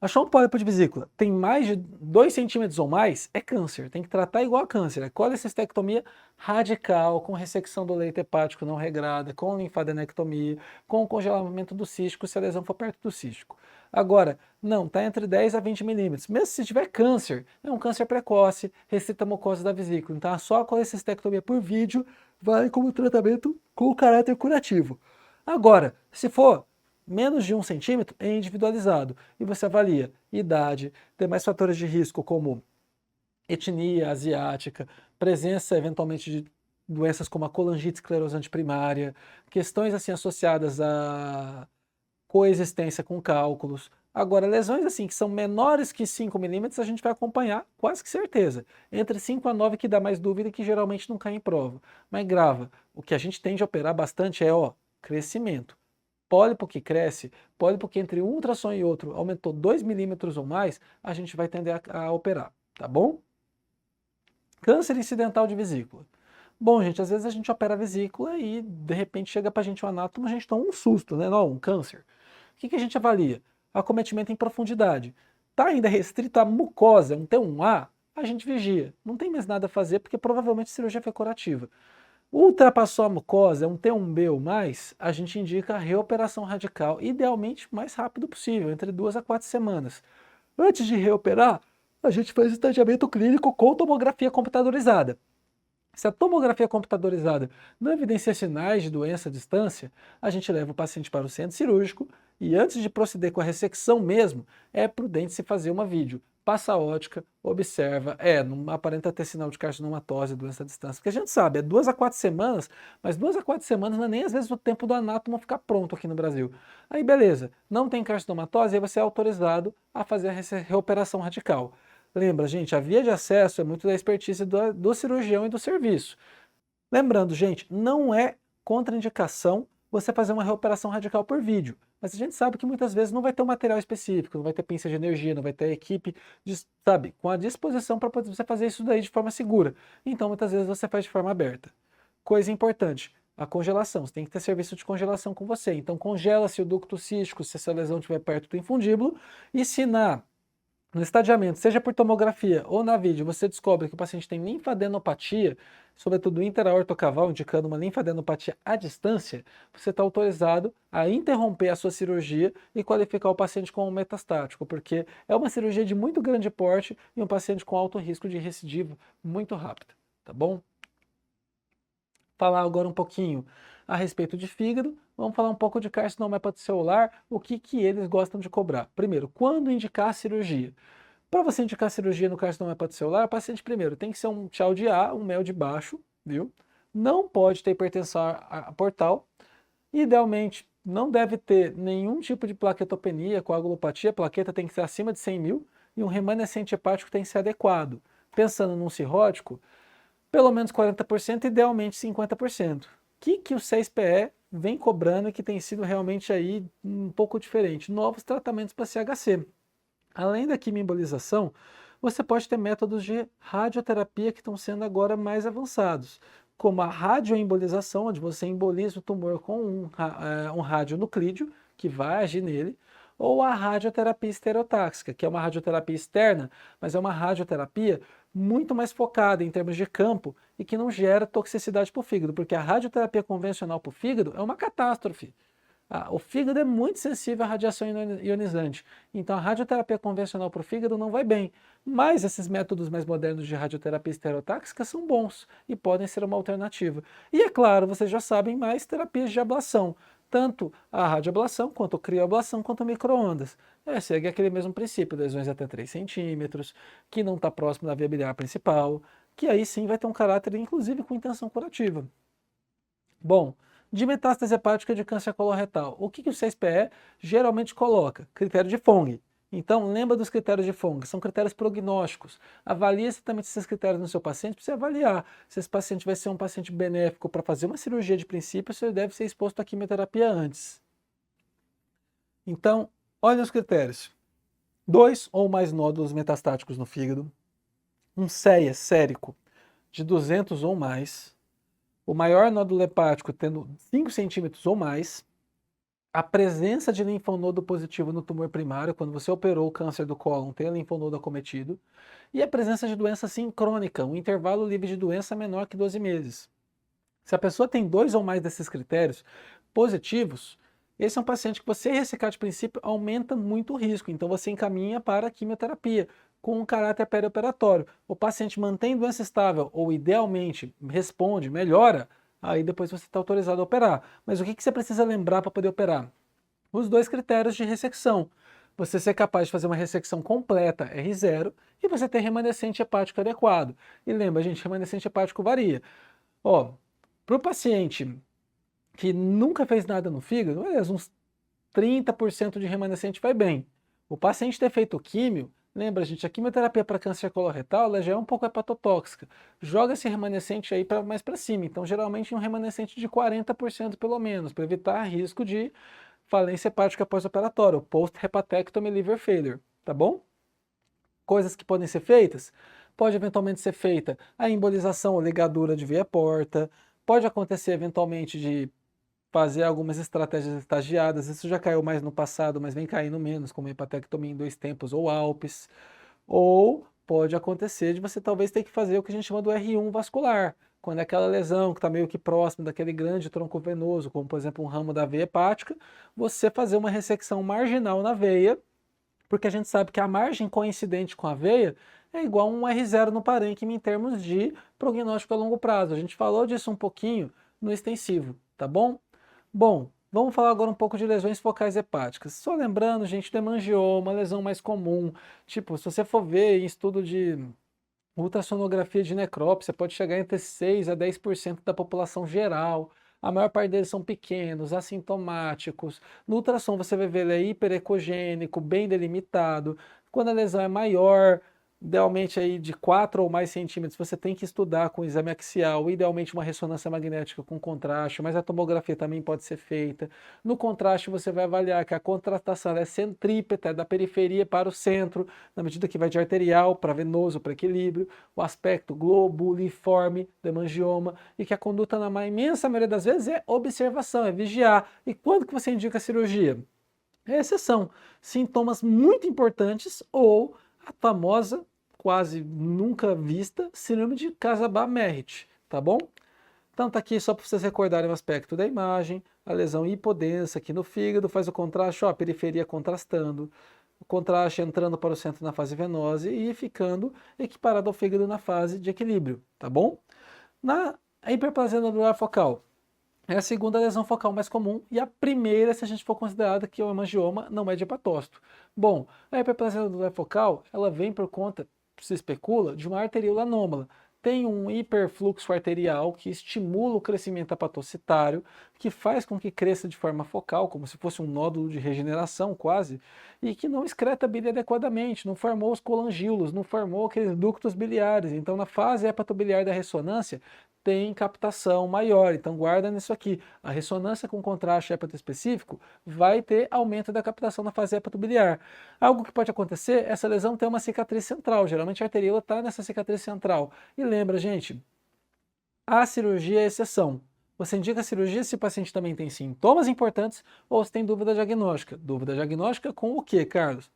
achou um pólipo de vesícula, tem mais de 2 centímetros ou mais, é câncer, tem que tratar igual a câncer, é colecistectomia radical, com ressecção do leito hepático não regrada, com linfadenectomia, com congelamento do cístico, se a lesão for perto do cístico. Agora, não, está entre 10 a 20 milímetros, mesmo se tiver câncer, é um câncer precoce, restrita a mucosa da vesícula, então só a colecistectomia por vídeo vale como tratamento com caráter curativo. Agora, se for menos de 1 centímetro é individualizado e você avalia idade, demais fatores de risco como etnia asiática, presença eventualmente de doenças como a colangite esclerosante primária, questões assim associadas à coexistência com cálculos. Agora, lesões assim que são menores que 5 milímetros a gente vai acompanhar quase que certeza. Entre 5 a 9 que dá mais dúvida e que geralmente não cai em prova. Mas grava, o que a gente tende a operar bastante é crescimento. Pólipo que cresce, pólipo que entre um ultrassom e outro aumentou 2 milímetros ou mais, a gente vai tender a operar, tá bom? Câncer incidental de vesícula. Bom, gente, às vezes a gente opera a vesícula e de repente chega pra gente um anátomo, a gente toma um susto, né? Não, um câncer. O que a gente avalia? acometimento em profundidade. Está ainda restrito à mucosa, um T1A, a gente vigia. Não tem mais nada a fazer porque provavelmente a cirurgia foi curativa. Ultrapassou a mucosa, um T1B ou mais, a gente indica a reoperação radical, idealmente o mais rápido possível, entre 2 a 4 semanas. Antes de reoperar, a gente faz estadiamento clínico com tomografia computadorizada. Se a tomografia computadorizada não evidencia sinais de doença à distância, a gente leva o paciente para o centro cirúrgico e antes de proceder com a ressecção mesmo, é prudente se fazer uma vídeo. Passa a ótica, observa, não aparenta ter sinal de carcinomatose, doença à distância, porque a gente sabe, é 2 a 4 semanas, mas 2 a 4 semanas não é nem às vezes o tempo do anátomo ficar pronto aqui no Brasil. Aí beleza, não tem carcinomatose, aí você é autorizado a fazer a reoperação radical. Lembra, gente, a via de acesso é muito da expertise do cirurgião e do serviço. Lembrando, gente, não é contraindicação você fazer uma reoperação radical por vídeo. Mas a gente sabe que muitas vezes não vai ter um material específico, não vai ter pinça de energia, não vai ter equipe, com a disposição para poder você fazer isso daí de forma segura. Então, muitas vezes você faz de forma aberta. Coisa importante, a congelação. Você tem que ter serviço de congelação com você. Então, congela-se o ducto cístico se essa lesão estiver perto do infundíbulo e se no estadiamento, seja por tomografia ou na vídeo, você descobre que o paciente tem linfadenopatia, sobretudo interaortocaval, indicando uma linfadenopatia à distância, você está autorizado a interromper a sua cirurgia e qualificar o paciente como metastático, porque é uma cirurgia de muito grande porte e um paciente com alto risco de recidiva muito rápido, tá bom? Falar agora um pouquinho a respeito de fígado, vamos falar um pouco de carcinoma hepatocelular, o que eles gostam de cobrar. Primeiro, quando indicar a cirurgia? Para você indicar a cirurgia no carcinoma hepatocelular, o paciente primeiro tem que ser um tchau de A, um mel de baixo, viu? Não pode ter hipertensão portal, idealmente não deve ter nenhum tipo de plaquetopenia, coagulopatia, a plaqueta tem que ser acima de 100 mil e um remanescente hepático tem que ser adequado. Pensando num cirrótico, pelo menos 40%, idealmente 50%. Que o 6PE vem cobrando e que tem sido realmente aí um pouco diferente? Novos tratamentos para CHC. Além da quimioembolização, você pode ter métodos de radioterapia que estão sendo agora mais avançados, como a radioembolização, onde você emboliza o tumor com um radionuclídeo, que vai agir nele, ou a radioterapia estereotáxica, que é uma radioterapia externa, mas é uma radioterapia muito mais focada em termos de campo e que não gera toxicidade para o fígado, porque a radioterapia convencional para o fígado é uma catástrofe. O fígado é muito sensível à radiação ionizante, então a radioterapia convencional para o fígado não vai bem. Mas esses métodos mais modernos de radioterapia estereotáxica são bons e podem ser uma alternativa. E é claro, vocês já sabem mais terapias de ablação, tanto a radioablação, quanto a crioablação, quanto a micro-ondas. Segue aquele mesmo princípio, lesões até 3 centímetros, que não está próximo da via biliar principal, que aí sim vai ter um caráter, inclusive, com intenção curativa. Bom, de metástase hepática de câncer coloretal, o que o 6PE geralmente coloca? Critério de Fong. Então, lembra dos critérios de Fong, são critérios prognósticos. Avalie exatamente esses critérios no seu paciente para você avaliar se esse paciente vai ser um paciente benéfico para fazer uma cirurgia de princípio, se ele deve ser exposto à quimioterapia antes. Então, olha os critérios. 2 ou mais nódulos metastáticos no fígado, um CEA sérico de 200 ou mais, o maior nódulo hepático tendo 5 centímetros ou mais, a presença de linfonodo positivo no tumor primário, quando você operou o câncer do cólon, tem linfonodo acometido, e a presença de doença sincrônica, um intervalo livre de doença menor que 12 meses. Se a pessoa tem 2 ou mais desses critérios positivos, esse é um paciente que você ressecar de princípio aumenta muito o risco, então você encaminha para a quimioterapia, com um caráter perioperatório. O paciente mantém doença estável ou idealmente responde, melhora, aí depois você está autorizado a operar. Mas o que você precisa lembrar para poder operar? Os 2 critérios de ressecção. Você ser capaz de fazer uma ressecção completa R0 e você ter remanescente hepático adequado. E lembra, gente, remanescente hepático varia. Para o paciente que nunca fez nada no fígado, uns 30% de remanescente vai bem. O paciente ter feito químio, lembra, gente, a quimioterapia para câncer coloretal ela já é um pouco hepatotóxica. Joga esse remanescente aí mais para cima. Então, geralmente, um remanescente de 40% pelo menos, para evitar risco de falência hepática pós-operatória, post-hepatectomy liver failure, tá bom? Coisas que podem ser feitas? Pode eventualmente ser feita a embolização ou ligadura de veia porta, pode acontecer eventualmente de fazer algumas estratégias estagiadas. Isso já caiu mais no passado, mas vem caindo menos, como hepatectomia em 2 tempos ou Alpes. Ou pode acontecer de você talvez ter que fazer o que a gente chama do R1 vascular, quando é aquela lesão que está meio que próximo daquele grande tronco venoso, como por exemplo um ramo da veia hepática, você fazer uma ressecção marginal na veia, porque a gente sabe que a margem coincidente com a veia é igual a um R0 no parênquima em termos de prognóstico a longo prazo. A gente falou disso um pouquinho no extensivo, tá bom? Bom, vamos falar agora um pouco de lesões focais hepáticas. Só lembrando, gente, do hemangioma, lesão mais comum. Tipo, se você for ver em estudo de ultrassonografia de necrópsia, pode chegar entre 6 a 10% da população geral. A maior parte deles são pequenos, assintomáticos. No ultrassom você vai ver ele é hiperecogênico, bem delimitado. Quando a lesão é maior, idealmente aí de 4 ou mais centímetros, você tem que estudar com exame axial, idealmente uma ressonância magnética com contraste, mas a tomografia também pode ser feita. No contraste você vai avaliar que a contrastação é centrípeta, é da periferia para o centro, na medida que vai de arterial para venoso, para equilíbrio, o aspecto globuliforme do hemangioma, e que a conduta na imensa maioria das vezes é observação, é vigiar. E quando que você indica a cirurgia? É exceção. Sintomas muito importantes ou a famosa, quase nunca vista, síndrome de Casabas-Merritt, tá bom? Então tá aqui só para vocês recordarem o aspecto da imagem, a lesão hipodensa aqui no fígado, faz o contraste, ó, a periferia contrastando, o contraste entrando para o centro na fase venosa e ficando equiparado ao fígado na fase de equilíbrio, tá bom? Na hiperplasia nodular focal, é a segunda lesão focal mais comum e a primeira, se a gente for considerar que o hemangioma não é de hepatócito. Bom, a hiperplasia nodular focal, ela vem por conta, se especula, de uma arteríola anômala. Tem um hiperfluxo arterial que estimula o crescimento hepatocitário, que faz com que cresça de forma focal, como se fosse um nódulo de regeneração quase, e que não excreta bile adequadamente, não formou os colangiolos, não formou aqueles ductos biliares. Então, na fase hepatobiliar da ressonância, tem captação maior, então guarda nisso aqui. A ressonância com contraste hepatoespecífico vai ter aumento da captação na fase hepatobiliar. Algo que pode acontecer, essa lesão tem uma cicatriz central, geralmente a arteríola está nessa cicatriz central. E lembra, gente, a cirurgia é exceção. Você indica a cirurgia se o paciente também tem sintomas importantes ou se tem dúvida diagnóstica. Dúvida diagnóstica com o quê, Carlos?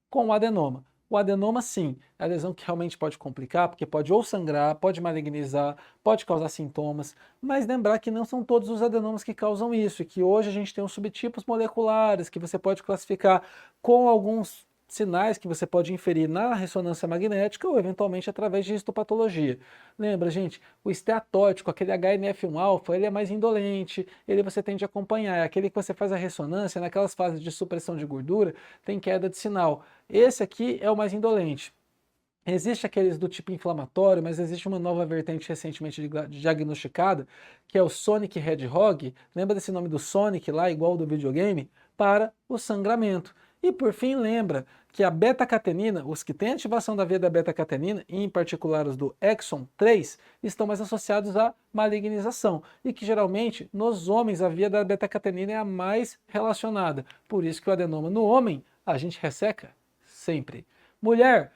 Com o adenoma. O adenoma, sim, é a lesão que realmente pode complicar, porque pode ou sangrar, pode malignizar, pode causar sintomas, mas lembrar que não são todos os adenomas que causam isso, e que hoje a gente tem os subtipos moleculares que você pode classificar com alguns sinais que você pode inferir na ressonância magnética ou eventualmente através de histopatologia. Lembra, gente, o esteatótico, aquele HNF1-alfa, ele é mais indolente, ele você tende a acompanhar, é aquele que você faz a ressonância, naquelas fases de supressão de gordura, tem queda de sinal. Esse aqui é o mais indolente. Existe aqueles do tipo inflamatório, mas existe uma nova vertente recentemente diagnosticada, que é o Sonic Hedgehog, lembra desse nome do Sonic lá, igual do videogame? Para o sangramento. E por fim, lembra que a beta-catenina, os que têm ativação da via da beta-catenina, em particular os do exon 3, estão mais associados à malignização e que geralmente nos homens a via da beta-catenina é a mais relacionada. Por isso que o adenoma no homem a gente resseca sempre. Mulher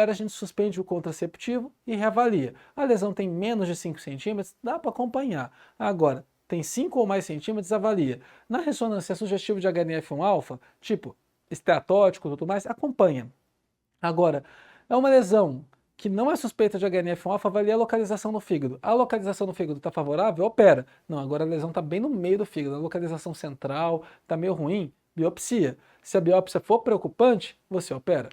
a gente suspende o contraceptivo e reavalia. A lesão tem menos de 5 centímetros, dá para acompanhar. Agora, tem 5 ou mais centímetros, avalia. Na ressonância sugestiva de HNF1-alfa, tipo esteatótico e tudo mais, acompanha. Agora, é uma lesão que não é suspeita de HNF1-alfa, avalia a localização no fígado. A localização no fígado está favorável? Opera. Não, agora a lesão está bem no meio do fígado, a localização central está meio ruim, biopsia. Se a biópsia for preocupante, você opera.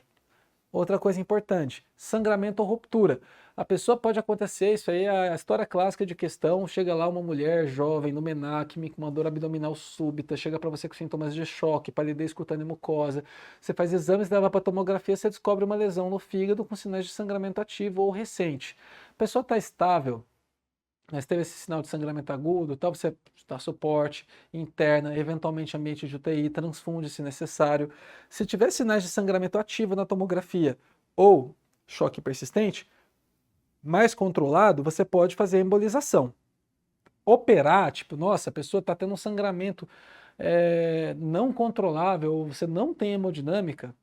Outra coisa importante, sangramento ou ruptura. A pessoa pode acontecer, isso aí é a história clássica de questão, chega lá uma mulher jovem no menacme com uma dor abdominal súbita, chega para você com sintomas de choque, palidez cutânea e mucosa, você faz exames, leva para tomografia, você descobre uma lesão no fígado com sinais de sangramento ativo ou recente. A pessoa está estável, mas teve esse sinal de sangramento agudo, tal, você dá suporte, interna, eventualmente ambiente de UTI, transfunde se necessário. Se tiver sinais de sangramento ativo na tomografia ou choque persistente, mais controlado, você pode fazer embolização. Operar, tipo, nossa, a pessoa está tendo um sangramento não controlável, ou você não tem hemodinâmica,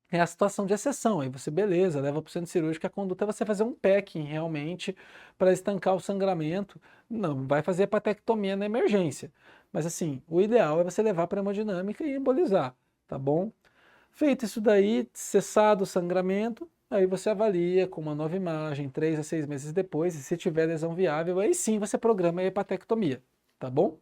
é a situação de exceção. Aí você, beleza, leva para o centro cirúrgico, a conduta é você fazer um packing realmente para estancar o sangramento. Não vai fazer hepatectomia na emergência. Mas assim, o ideal é você levar para hemodinâmica e embolizar, tá bom? Feito isso daí, cessado o sangramento, aí você avalia com uma nova imagem 3 a 6 meses depois, e se tiver lesão viável, aí sim você programa a hepatectomia, tá bom?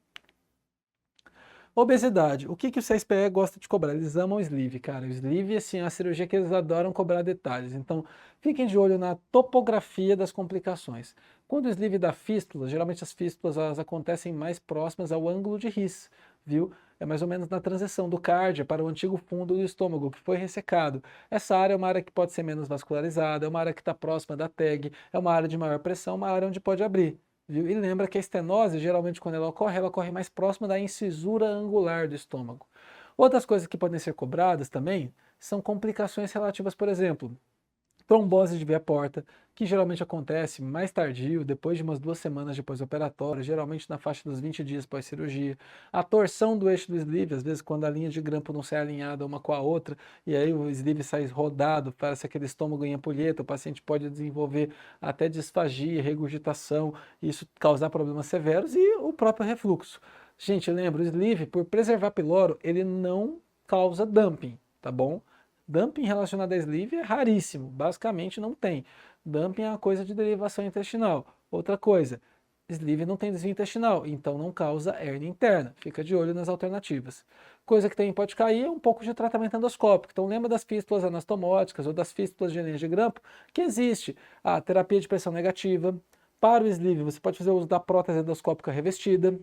Obesidade. O que o CSPE gosta de cobrar? Eles amam o sleeve, cara. O sleeve, assim, é uma cirurgia que eles adoram cobrar detalhes. Então, fiquem de olho na topografia das complicações. Quando o sleeve dá fístula, geralmente as fístulas elas acontecem mais próximas ao ângulo de His, viu? É mais ou menos na transição do cárdia para o antigo fundo do estômago, que foi ressecado. Essa área é uma área que pode ser menos vascularizada, é uma área que está próxima da TEG, é uma área de maior pressão, uma área onde pode abrir. Viu? E lembra que a estenose, geralmente quando ela ocorre mais próxima da incisura angular do estômago. Outras coisas que podem ser cobradas também são complicações relativas, por exemplo, trombose de via porta, que geralmente acontece mais tardio, depois de umas 2 semanas depois do operatório, geralmente na faixa dos 20 dias pós-cirurgia. A torção do eixo do sleeve, às vezes quando a linha de grampo não sai alinhada uma com a outra, e aí o sleeve sai rodado, parece aquele estômago em ampulheta, o paciente pode desenvolver até disfagia, regurgitação, e isso causar problemas severos, e o próprio refluxo. Gente, lembra, o sleeve, por preservar pyloro, ele não causa dumping, tá bom? Dumping relacionado a sleeve é raríssimo, basicamente não tem. Dumping é uma coisa de derivação intestinal. Outra coisa, sleeve não tem desvio intestinal, então não causa hérnia interna. Fica de olho nas alternativas. Coisa que também pode cair é um pouco de tratamento endoscópico. Então lembra das fístulas anastomóticas ou das fístulas de linha de grampo, que existe a terapia de pressão negativa. Para o sleeve você pode fazer uso da prótese endoscópica revestida.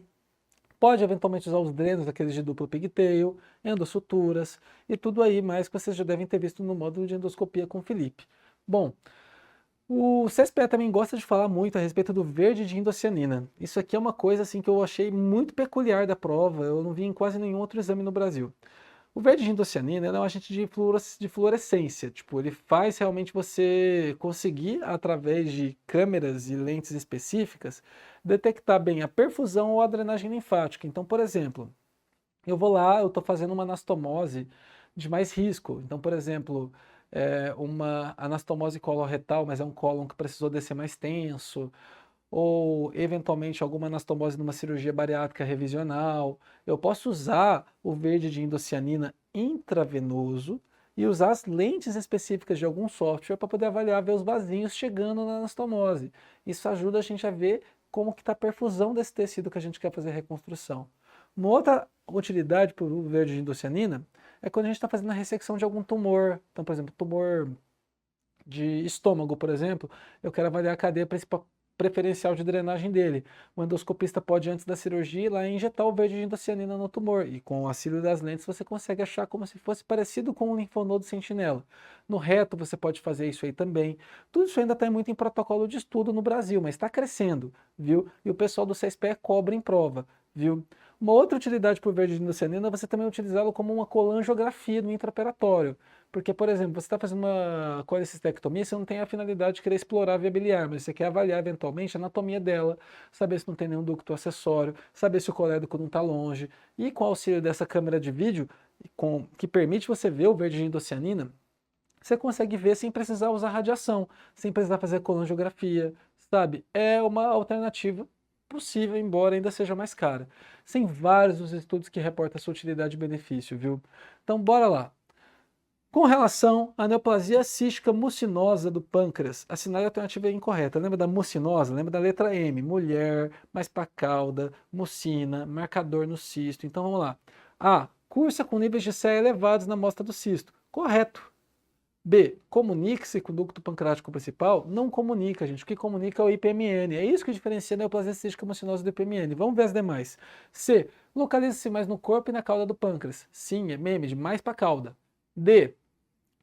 Pode eventualmente usar os drenos, aqueles de duplo pigtail, endossuturas e tudo aí mais que vocês já devem ter visto no módulo de endoscopia com o Felipe. Bom, o CSPE também gosta de falar muito a respeito do verde de indocianina. Isso aqui é uma coisa assim que eu achei muito peculiar da prova, eu não vi em quase nenhum outro exame no Brasil. O verde de indocianina é um agente de fluorescência, tipo, ele faz realmente você conseguir, através de câmeras e lentes específicas, detectar bem a perfusão ou a drenagem linfática. Então, por exemplo, eu vou lá, eu estou fazendo uma anastomose de mais risco. Então, por exemplo, uma anastomose coloretal, mas é um cólon que precisou descer mais tenso, ou eventualmente alguma anastomose numa cirurgia bariátrica revisional. Eu posso usar o verde de indocianina intravenoso e usar as lentes específicas de algum software para poder avaliar, ver os vasinhos chegando na anastomose. Isso ajuda a gente a ver como que está a perfusão desse tecido que a gente quer fazer a reconstrução. Uma outra utilidade para o verde de indocianina é quando a gente está fazendo a ressecção de algum tumor. Então, por exemplo, tumor de estômago, por exemplo, eu quero avaliar a cadeia principal preferencial de drenagem dele. O endoscopista pode, antes da cirurgia, ir lá e injetar o verde de indocianina no tumor. E com o auxílio das lentes você consegue achar como se fosse parecido com um linfonodo sentinela. No reto você pode fazer isso aí também. Tudo isso ainda está muito em protocolo de estudo no Brasil, mas está crescendo, viu? E o pessoal do CSPE cobra em prova, viu? Uma outra utilidade para o verde de indocianina é você também utilizá-lo como uma colangiografia no intraoperatório. Porque, por exemplo, você está fazendo uma colecistectomia, você não tem a finalidade de querer explorar a via biliar, mas você quer avaliar eventualmente a anatomia dela, saber se não tem nenhum ducto acessório, saber se o colédoco não está longe. E com o auxílio dessa câmera de vídeo, que permite você ver o verde de indocianina, você consegue ver sem precisar usar radiação, sem precisar fazer colangiografia, sabe? É uma alternativa possível, embora ainda seja mais cara. Tem vários os estudos que reportam a sua utilidade e benefício, viu? Então, bora lá. Com relação à neoplasia cística mucinosa do pâncreas, a sinal alternativa é incorreta. Lembra da mucinosa? Lembra da letra M? Mulher, mais para cauda, mucina, marcador no cisto. Então vamos lá. A. Cursa com níveis de CE elevados na amostra do cisto. Correto. B. Comunica-se com o ducto pancreático principal? Não comunica, gente. O que comunica é o IPMN. É isso que diferencia a neoplasia cística mucinosa do IPMN. Vamos ver as demais. C. Localiza-se mais no corpo e na cauda do pâncreas. Sim, é meme de mais para cauda. D.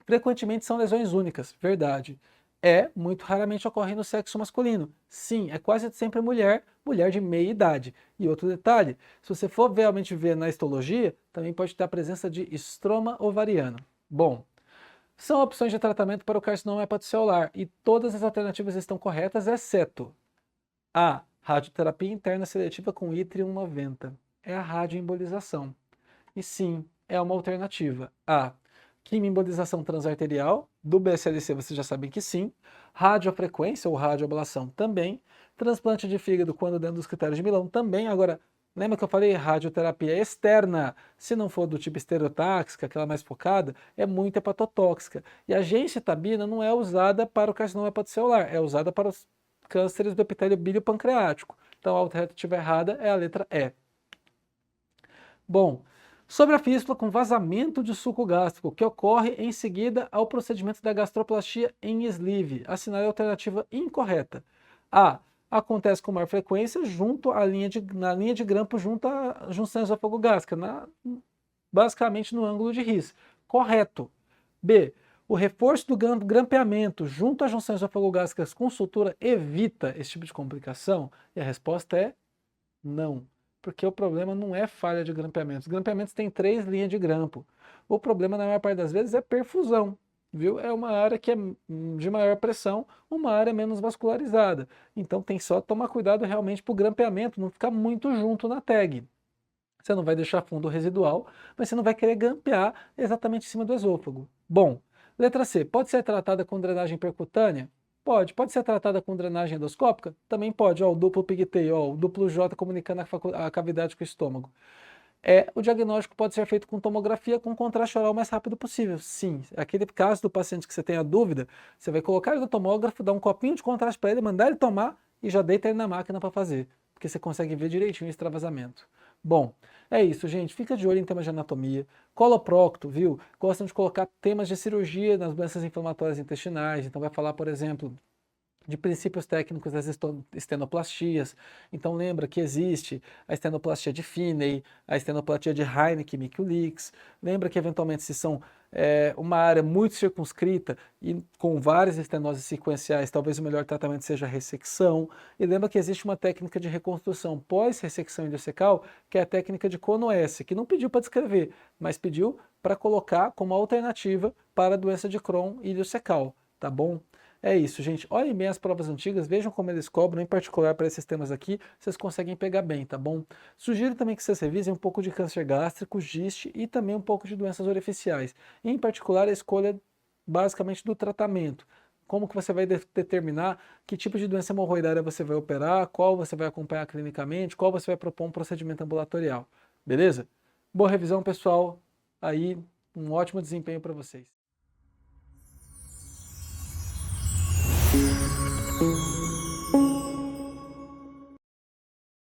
Frequentemente são lesões únicas, verdade. É, muito raramente ocorre no sexo masculino. Sim, é quase sempre mulher, mulher de meia idade. E outro detalhe, se você for realmente ver na histologia, também pode ter a presença de estroma ovariano. Bom, são opções de tratamento para o carcinoma hepatocelular e todas as alternativas estão corretas, exceto a radioterapia interna seletiva com yttrium-90. É a radioembolização. E sim, é uma alternativa. A quimioembolização transarterial, do BSLC vocês já sabem que sim, radiofrequência ou radioablação também, transplante de fígado quando dentro dos critérios de Milão também. Agora, Lembra que eu falei radioterapia externa, se não for do tipo estereotáxica, aquela mais focada, é muito hepatotóxica. E a gencitabina não é usada para o carcinoma hepatocelular, é usada para os cânceres do epitélio bílio pancreático. Então a alternativa errada é a letra E. Bom, sobre a fístula com vazamento de suco gástrico, que ocorre em seguida ao procedimento da gastroplastia em sleeve, assinale a alternativa incorreta. A. Acontece com maior frequência na linha de grampo junto à junção esôfago-gástrica, basicamente no ângulo de His. Correto. B. O reforço do grampeamento junto à junção esôfago-gástrica com sutura evita esse tipo de complicação? E a resposta é não. Porque o problema não é falha de grampeamento. Os grampeamentos têm 3 linhas de grampo. O problema, na maior parte das vezes, é perfusão. Viu? É uma área que é de maior pressão, uma área menos vascularizada. Então tem só tomar cuidado realmente para o grampeamento não ficar muito junto na tag. Você não vai deixar fundo residual, mas você não vai querer grampear exatamente em cima do esôfago. Bom, letra C. Pode ser tratada com drenagem percutânea? Pode. Pode ser tratada com drenagem endoscópica? Também pode. Ó, o duplo pigtail, ó, o duplo J comunicando a cavidade com o estômago. O diagnóstico pode ser feito com tomografia com contraste oral o mais rápido possível. Sim, aquele caso do paciente que você tem a dúvida, você vai colocar ele no tomógrafo, dar um copinho de contraste para ele, mandar ele tomar e já deita ele na máquina para fazer, porque você consegue ver direitinho o extravasamento. Bom, é isso, gente. Fica de olho em temas de anatomia. Coloprocto, viu? Gostam de colocar temas de cirurgia nas doenças inflamatórias intestinais. Então vai falar, por exemplo, de princípios técnicos das estenoplastias. Então lembra que existe a estenoplastia de Finney, a estenoplastia de Heineke e Mikulicz. Lembra que eventualmente se são uma área muito circunscrita e com várias estenoses sequenciais, talvez o melhor tratamento seja a ressecção. E lembra que existe uma técnica de reconstrução pós-ressecção iliocecal, que é a técnica de Conoesse, que não pediu para descrever, mas pediu para colocar como alternativa para a doença de Crohn iliocecal, tá bom? É isso, gente. Olhem bem as provas antigas, vejam como eles cobram, em particular para esses temas aqui, vocês conseguem pegar bem, tá bom? Sugiro também que vocês revisem um pouco de câncer gástrico, GIST e também um pouco de doenças orificiais. Em particular, a escolha basicamente do tratamento. Como que você vai determinar que tipo de doença hemorroidária você vai operar, qual você vai acompanhar clinicamente, qual você vai propor um procedimento ambulatorial. Beleza? Boa revisão, pessoal. Aí, um ótimo desempenho para vocês.